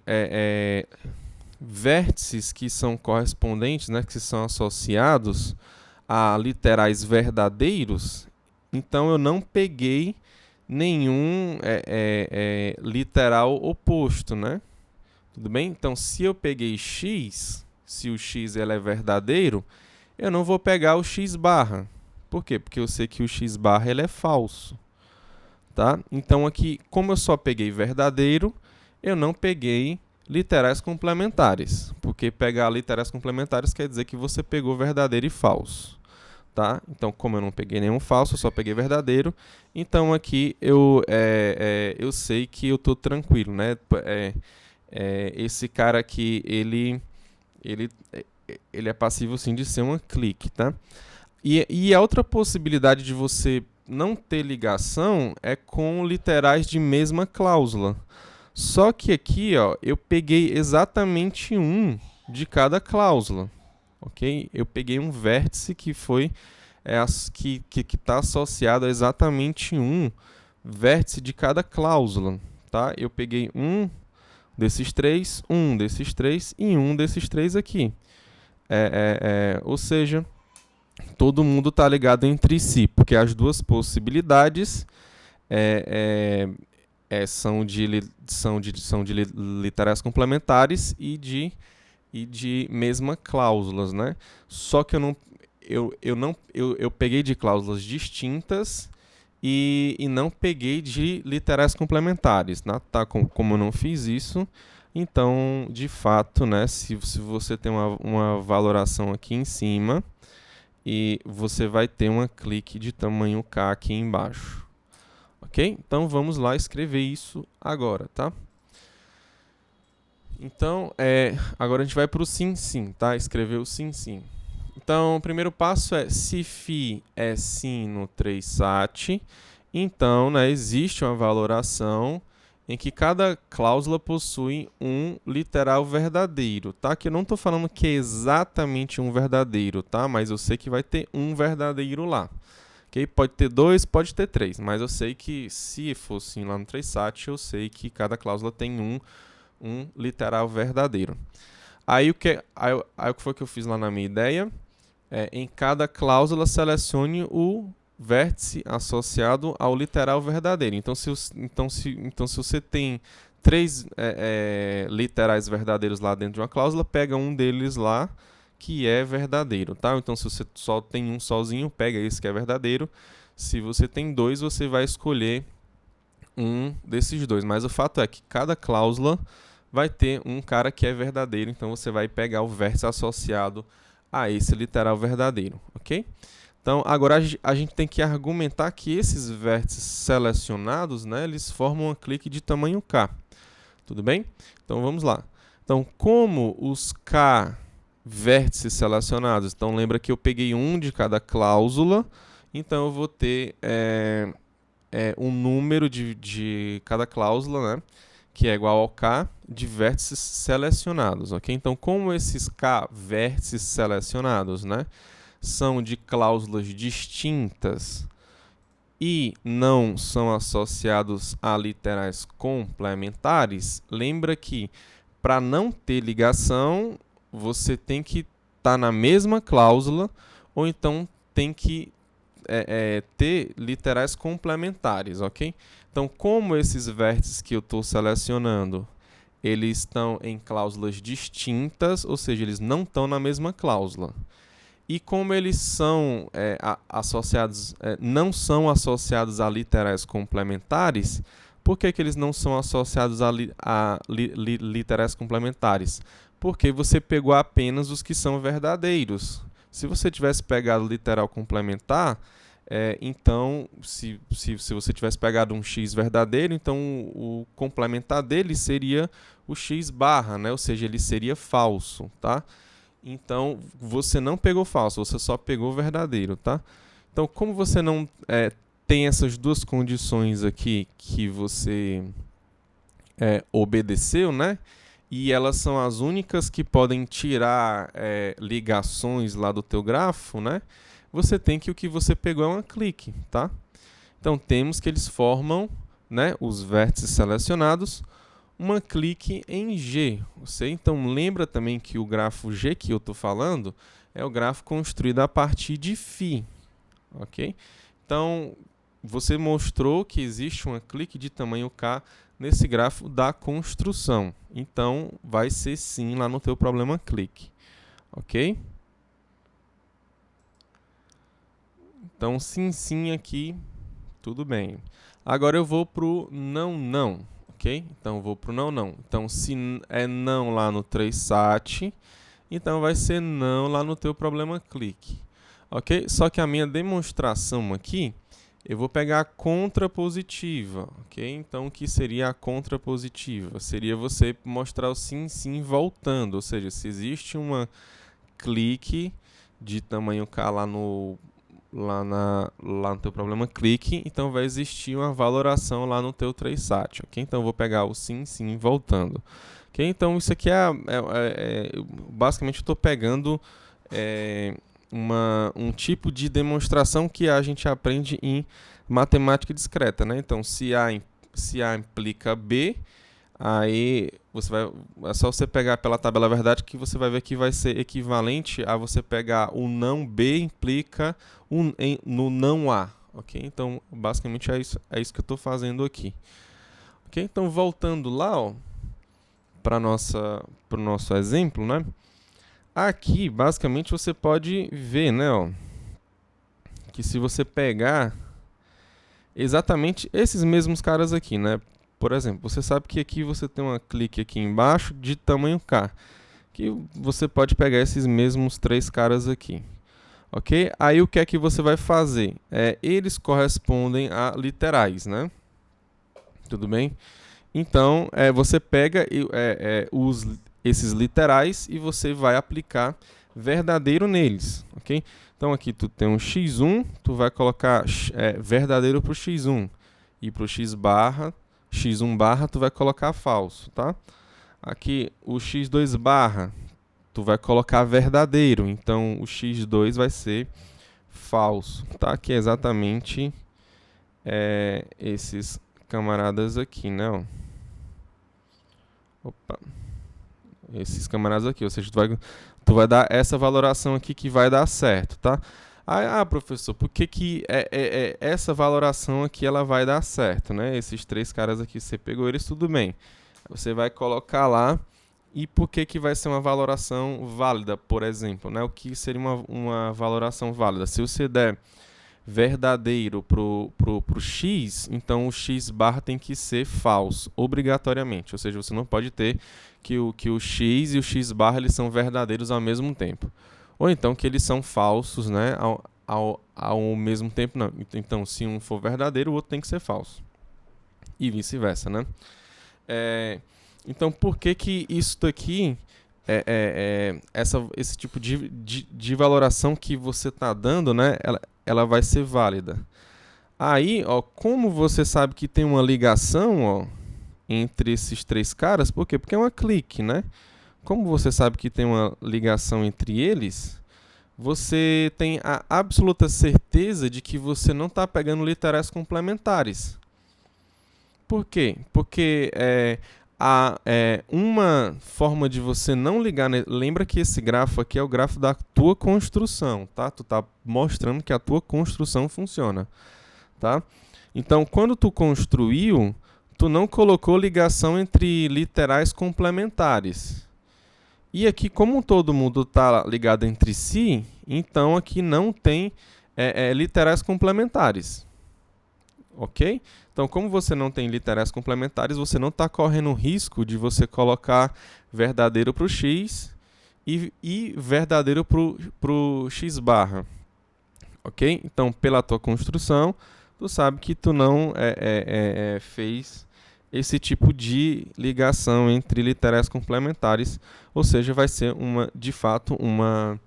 vértices que são correspondentes, né, que são associados a literais verdadeiros, então eu não peguei nenhum literal oposto, né? Tudo bem? Então, se eu peguei x, se o x ele é verdadeiro, eu não vou pegar o x barra. Por quê? Porque eu sei que o x barra ele é falso. Tá? Então, aqui, como eu só peguei verdadeiro, eu não peguei literais complementares. Porque pegar literais complementares quer dizer que você pegou verdadeiro e falso. Tá? Então, como eu não peguei nenhum falso, eu só peguei verdadeiro. Então, aqui eu sei que eu estou tranquilo, né? Esse cara aqui, ele é passível sim de ser uma clique, tá? E a outra possibilidade de você não ter ligação é com literais de mesma cláusula. Só que aqui, ó, eu peguei exatamente um de cada cláusula, ok? Eu peguei um vértice que foi que está associado a exatamente um vértice de cada cláusula, tá? Eu peguei um desses três e um desses três aqui. Ou seja, todo mundo está ligado entre si, porque as duas possibilidades são de literais complementares e de mesma cláusulas, né? Só que eu peguei de cláusulas distintas e não peguei de literais complementares, né? Tá? Como eu não fiz isso, então, de fato, né, se você tem uma valoração aqui em cima, e você vai ter uma clique de tamanho K aqui embaixo. Ok? Então, vamos lá escrever isso agora, tá? Então, agora a gente vai para o sim, sim, tá? Escrever o sim, sim. Então, o primeiro passo é, se φ é sim no 3sat, então, né, existe uma valoração em que cada cláusula possui um literal verdadeiro, tá? Que eu não estou falando que é exatamente um verdadeiro, tá? Mas eu sei que vai ter um verdadeiro lá. Okay? Pode ter dois, pode ter três, mas eu sei que se for sim lá no 3sat, eu sei que cada cláusula tem um literal verdadeiro. Aí o que foi que eu fiz lá na minha ideia? Em cada cláusula, selecione o vértice associado ao literal verdadeiro. Então, se você tem três literais verdadeiros lá dentro de uma cláusula, pega um deles lá que é verdadeiro, tá? Então, se você só tem um sozinho, pega esse que é verdadeiro. Se você tem dois, você vai escolher um desses dois. Mas o fato é que cada cláusula vai ter um cara que é verdadeiro, então você vai pegar o vértice associado a esse literal verdadeiro, ok? Então, agora a gente tem que argumentar que esses vértices selecionados, né, eles formam uma clique de tamanho K. Tudo bem? Então, vamos lá. Então, como os K vértices selecionados, então lembra que eu peguei um de cada cláusula, então eu vou ter um número de cada cláusula, né, que é igual ao K de vértices selecionados, ok? Então, como esses K vértices selecionados, né, são de cláusulas distintas e não são associados a literais complementares, lembra que para não ter ligação, você tem que estar na mesma cláusula ou então tem que ter literais complementares, ok? Então, como esses vértices que eu estou selecionando, eles estão em cláusulas distintas, ou seja, eles não estão na mesma cláusula. E como eles são não são associados a literais complementares, por que eles não são associados a literais complementares? Porque você pegou apenas os que são verdadeiros. Se você tivesse pegado literal complementar, então, se você tivesse pegado um x verdadeiro, então o complementar dele seria o x barra, né? Ou seja, ele seria falso, tá? Então, você não pegou falso, você só pegou verdadeiro, tá? Então, como você não tem essas duas condições aqui que você obedeceu, né? E elas são as únicas que podem tirar ligações lá do teu grafo, né? Você tem que o que você pegou é uma clique, tá? Então, temos que eles formam, né, os vértices selecionados, uma clique em G. Então, lembra também que o grafo G que eu estou falando é o grafo construído a partir de φ, ok? Então, você mostrou que existe uma clique de tamanho K nesse grafo da construção. Então, vai ser sim lá no teu problema clique, ok? Então, sim aqui, tudo bem. Agora eu vou para o não. Ok? Então, eu vou para o não. Então, se é não lá no 3sat, então vai ser não lá no teu problema clique. Ok? Só que a minha demonstração aqui, eu vou pegar a contrapositiva. Ok? Então, o que seria a contrapositiva? Seria você mostrar o sim voltando. Ou seja, se existe uma clique de tamanho K lá no teu problema clique, então vai existir uma valoração lá no teu 3sat, ok? Então eu vou pegar o sim voltando, ok? Então isso aqui basicamente eu estou pegando um tipo de demonstração que a gente aprende em matemática discreta, né? Então se A implica B, aí é só você pegar pela tabela verdade que você vai ver que vai ser equivalente a você pegar o não B implica no não A, ok? Então, basicamente é isso que eu estou fazendo aqui. Ok? Então, voltando lá para o nosso exemplo, né? Aqui, basicamente, você pode ver, né, que se você pegar exatamente esses mesmos caras aqui, né? Por exemplo, você sabe que aqui você tem uma clique aqui embaixo de tamanho K, que você pode pegar esses mesmos três caras aqui, ok? Aí o que é que você vai fazer? Eles correspondem a literais, né? Tudo bem? Então, você pega esses literais e você vai aplicar verdadeiro neles, ok? Então aqui tu tem um x1, tu vai colocar verdadeiro para o x1 e para o x1 barra tu vai colocar falso, tá? Aqui o x2 barra tu vai colocar verdadeiro, então o x2 vai ser falso, tá? Que é exatamente esses camaradas aqui, né? Opa. Esses camaradas aqui, ou seja, tu vai dar essa valoração aqui que vai dar certo, tá? Professor, por que essa valoração aqui ela vai dar certo, né? Esses três caras aqui, você pegou eles, tudo bem. Você vai colocar lá, e por que vai ser uma valoração válida, por exemplo, né? O que seria uma valoração válida? Se você der verdadeiro pro x, então o x barra tem que ser falso, obrigatoriamente. Ou seja, você não pode ter que o x e o x barra eles são verdadeiros ao mesmo tempo. Ou então que eles são falsos, né, ao mesmo tempo, não. Então, se um for verdadeiro, o outro tem que ser falso. E vice-versa, né? Então, por que isso daqui, esse tipo de valoração que você está dando, né, ela vai ser válida? Aí, como você sabe que tem uma ligação, entre esses três caras, por quê? Porque é uma clique, né? Como você sabe que tem uma ligação entre eles, você tem a absoluta certeza de que você não está pegando literais complementares. Por quê? Porque uma forma de você não ligar... Lembra que esse grafo aqui é o grafo da tua construção, tá? Tu tá mostrando que a tua construção funciona, tá? Então, quando tu construiu, tu não colocou ligação entre literais complementares. E aqui, como todo mundo está ligado entre si, Então, aqui não tem literais complementares. Ok? Então, como você não tem literais complementares, você não está correndo o risco de você colocar verdadeiro para o x e verdadeiro para o x barra. Ok? Então, pela tua construção, tu sabe que tu não fez esse tipo de ligação entre literais complementares, ou seja, vai ser de fato uma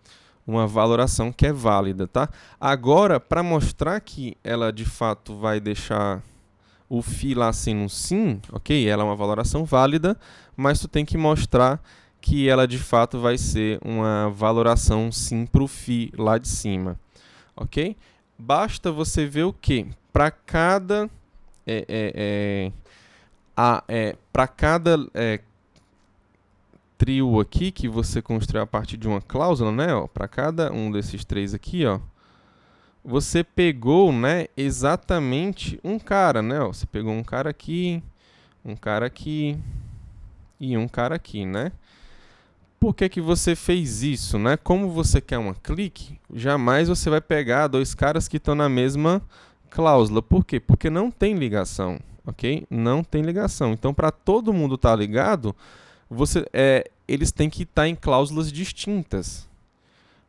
valoração que é válida, tá? Agora, para mostrar que ela de fato vai deixar o φ lá sendo sim, ok? Ela é uma valoração válida, mas tu tem que mostrar que ela de fato vai ser uma valoração sim para o φ lá de cima, ok? Basta você ver o que? Para cada trio aqui que você construiu a partir de uma cláusula, né? Para cada um desses três aqui, ó, você pegou, né, exatamente um cara, né? Ó, você pegou um cara aqui e um cara aqui, né? Por que que você fez isso, né? Como você quer uma clique, jamais você vai pegar dois caras que estão na mesma cláusula. Por quê? Porque não tem ligação, ok? Não tem ligação. Então, para todo mundo estar ligado, eles têm que estar em cláusulas distintas,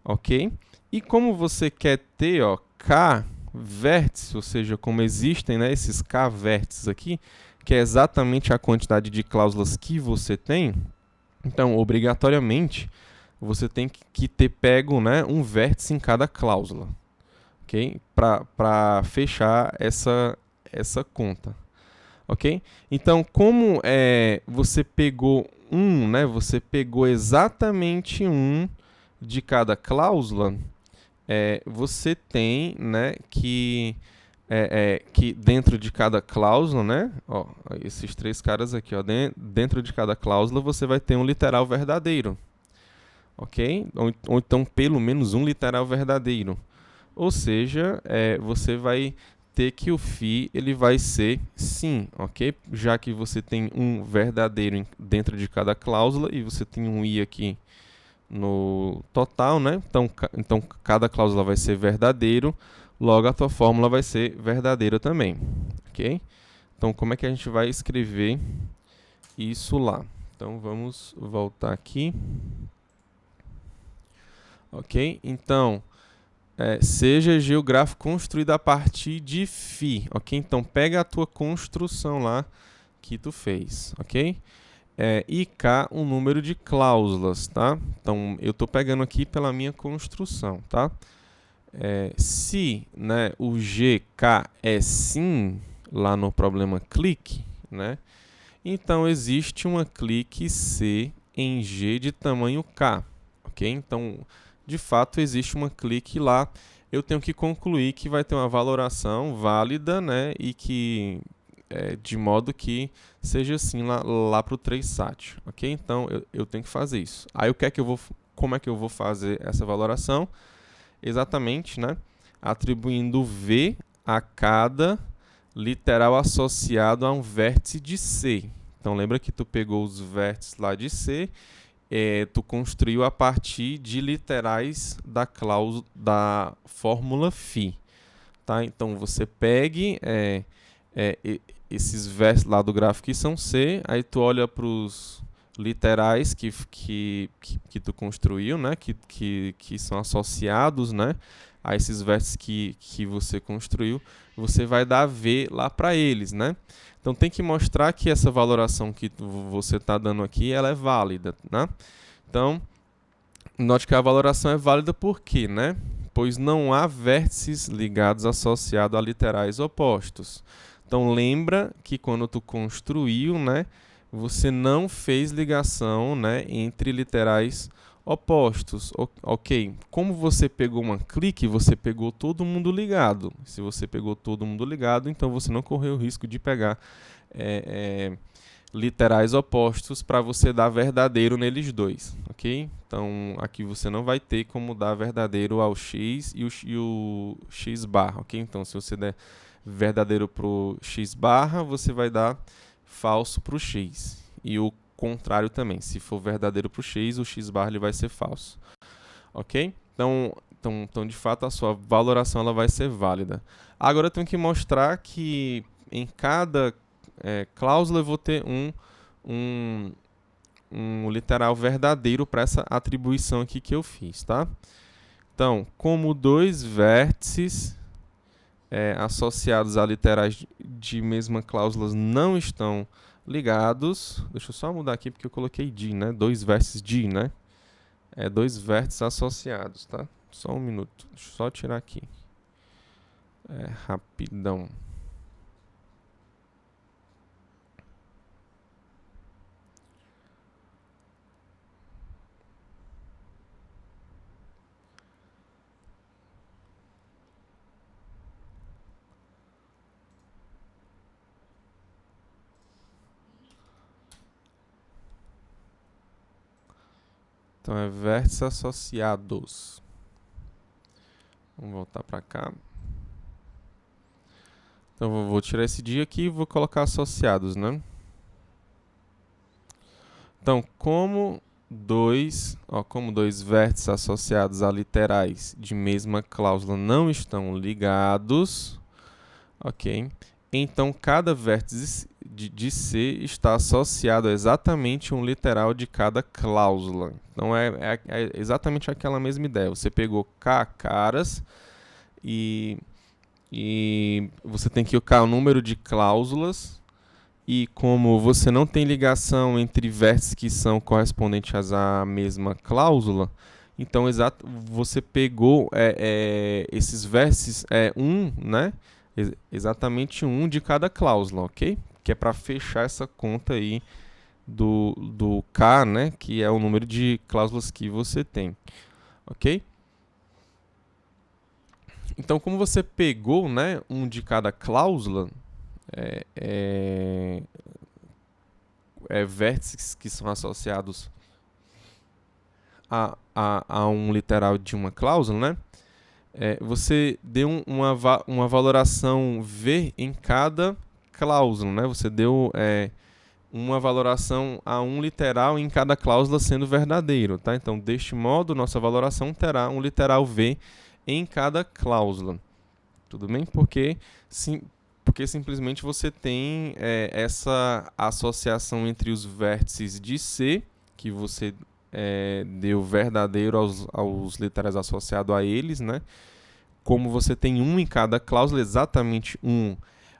ok? E como você quer ter, ó, K vértices, ou seja, como existem, né, esses K vértices aqui, que é exatamente a quantidade de cláusulas que você tem, então, obrigatoriamente, você tem que ter pego, né, um vértice em cada cláusula, ok? Para fechar essa conta, ok? Então, como você pegou né, você pegou exatamente um de cada cláusula, você tem, né, que dentro de cada cláusula, né, ó, esses três caras aqui, ó, dentro de cada cláusula você vai ter um literal verdadeiro, ok? Ou então pelo menos um literal verdadeiro. Ou seja, você vai ter que o φ ele vai ser sim, ok? Já que você tem um verdadeiro dentro de cada cláusula e você tem um i aqui no total, né? Então cada cláusula vai ser verdadeiro, logo a tua fórmula vai ser verdadeira também, ok? Então como é que a gente vai escrever isso lá? Então vamos voltar aqui, ok? Então seja geográfico construído a partir de φ, ok? Então pega a tua construção lá que tu fez, ok? E K, um número de cláusulas, tá? Então, eu estou pegando aqui pela minha construção, tá? Se, né, o GK é sim, lá no problema clique, né? Então, existe uma clique C em G de tamanho K, ok? Então, de fato, existe uma clique lá. Eu tenho que concluir que vai ter uma valoração válida, né? E que de modo que seja assim lá para o 3sat, ok? Então, eu tenho que fazer isso. Aí, como é que eu vou fazer essa valoração? Exatamente, né? Atribuindo V a cada literal associado a um vértice de C. Então, lembra que tu pegou os vértices lá de C, tu construiu a partir de literais da fórmula φ. Tá? Então, você pegue esses vértices lá do gráfico que são C, aí tu olha para os literais que tu construiu, né? que são associados, né? A esses vértices que você construiu, você vai dar V lá para eles, né? Então tem que mostrar que essa valoração que você está dando aqui, ela é válida, né? Então, note que a valoração é válida por quê, né? Pois não há vértices ligados associados a literais opostos. Então lembra que quando tu construiu, né, você não fez ligação, né, entre literais opostos, ok? Como você pegou uma clique, você pegou todo mundo ligado. Se você pegou todo mundo ligado, então você não correu o risco de pegar literais opostos para você dar verdadeiro neles dois, ok? Então aqui você não vai ter como dar verdadeiro ao x e o x barra, ok? Então se você der verdadeiro para o x barra, você vai dar falso para o x. E o contrário também. Se for verdadeiro para o x barra ele vai ser falso. Ok? Então Então, de fato, a sua valoração ela vai ser válida. Agora eu tenho que mostrar que em cada cláusula eu vou ter um literal verdadeiro para essa atribuição aqui que eu fiz, tá? Então, como dois vértices associados a literais de mesma cláusula não estão ligados, deixa eu só mudar aqui porque eu coloquei de, né? Dois vértices de, né? Dois vértices associados, tá? Só um minuto, deixa eu só tirar aqui. Rapidão. Então, vértices associados. Vamos voltar para cá. Então, vou tirar esse dia aqui e vou colocar associados, né? Então, como dois vértices associados a literais de mesma cláusula não estão ligados, ok? Então, cada vértice de C está associado a exatamente um literal de cada cláusula. Então, é exatamente aquela mesma ideia. Você pegou K caras e você tem que colocar o número de cláusulas. E como você não tem ligação entre vértices que são correspondentes à mesma cláusula, então você pegou esses vértices, né? Exatamente um de cada cláusula, ok? Que é para fechar essa conta aí do K, né? Que é o número de cláusulas que você tem, ok? Então, como você pegou, né, um de cada cláusula, vértices que são associados a um literal de uma cláusula, né? Você deu uma valoração V em cada cláusula, né? Você deu uma valoração a um literal em cada cláusula sendo verdadeiro, tá? Então, deste modo, nossa valoração terá um literal V em cada cláusula. Tudo bem? Porque simplesmente você tem essa associação entre os vértices de C, que você deu verdadeiro aos literais associados a eles, né? Como você tem um em cada cláusula, exatamente um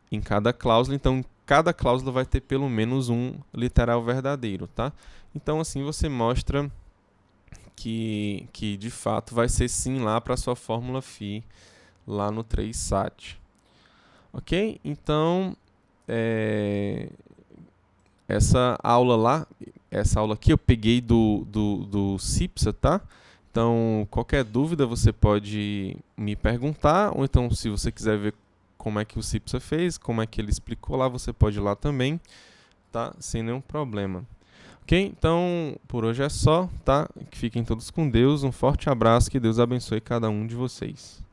em cada cláusula, então cada cláusula vai ter pelo menos um literal verdadeiro, tá? Então assim você mostra que de fato vai ser sim lá para a sua fórmula φ lá no 3SAT. Ok? Então, essa aula aqui eu peguei do CIPSA, tá? Então, qualquer dúvida você pode me perguntar, ou então se você quiser ver como é que o CIPSA fez, como é que ele explicou lá, você pode ir lá também, tá? Sem nenhum problema. Ok? Então, por hoje é só, tá? Fiquem todos com Deus, um forte abraço, que Deus abençoe cada um de vocês.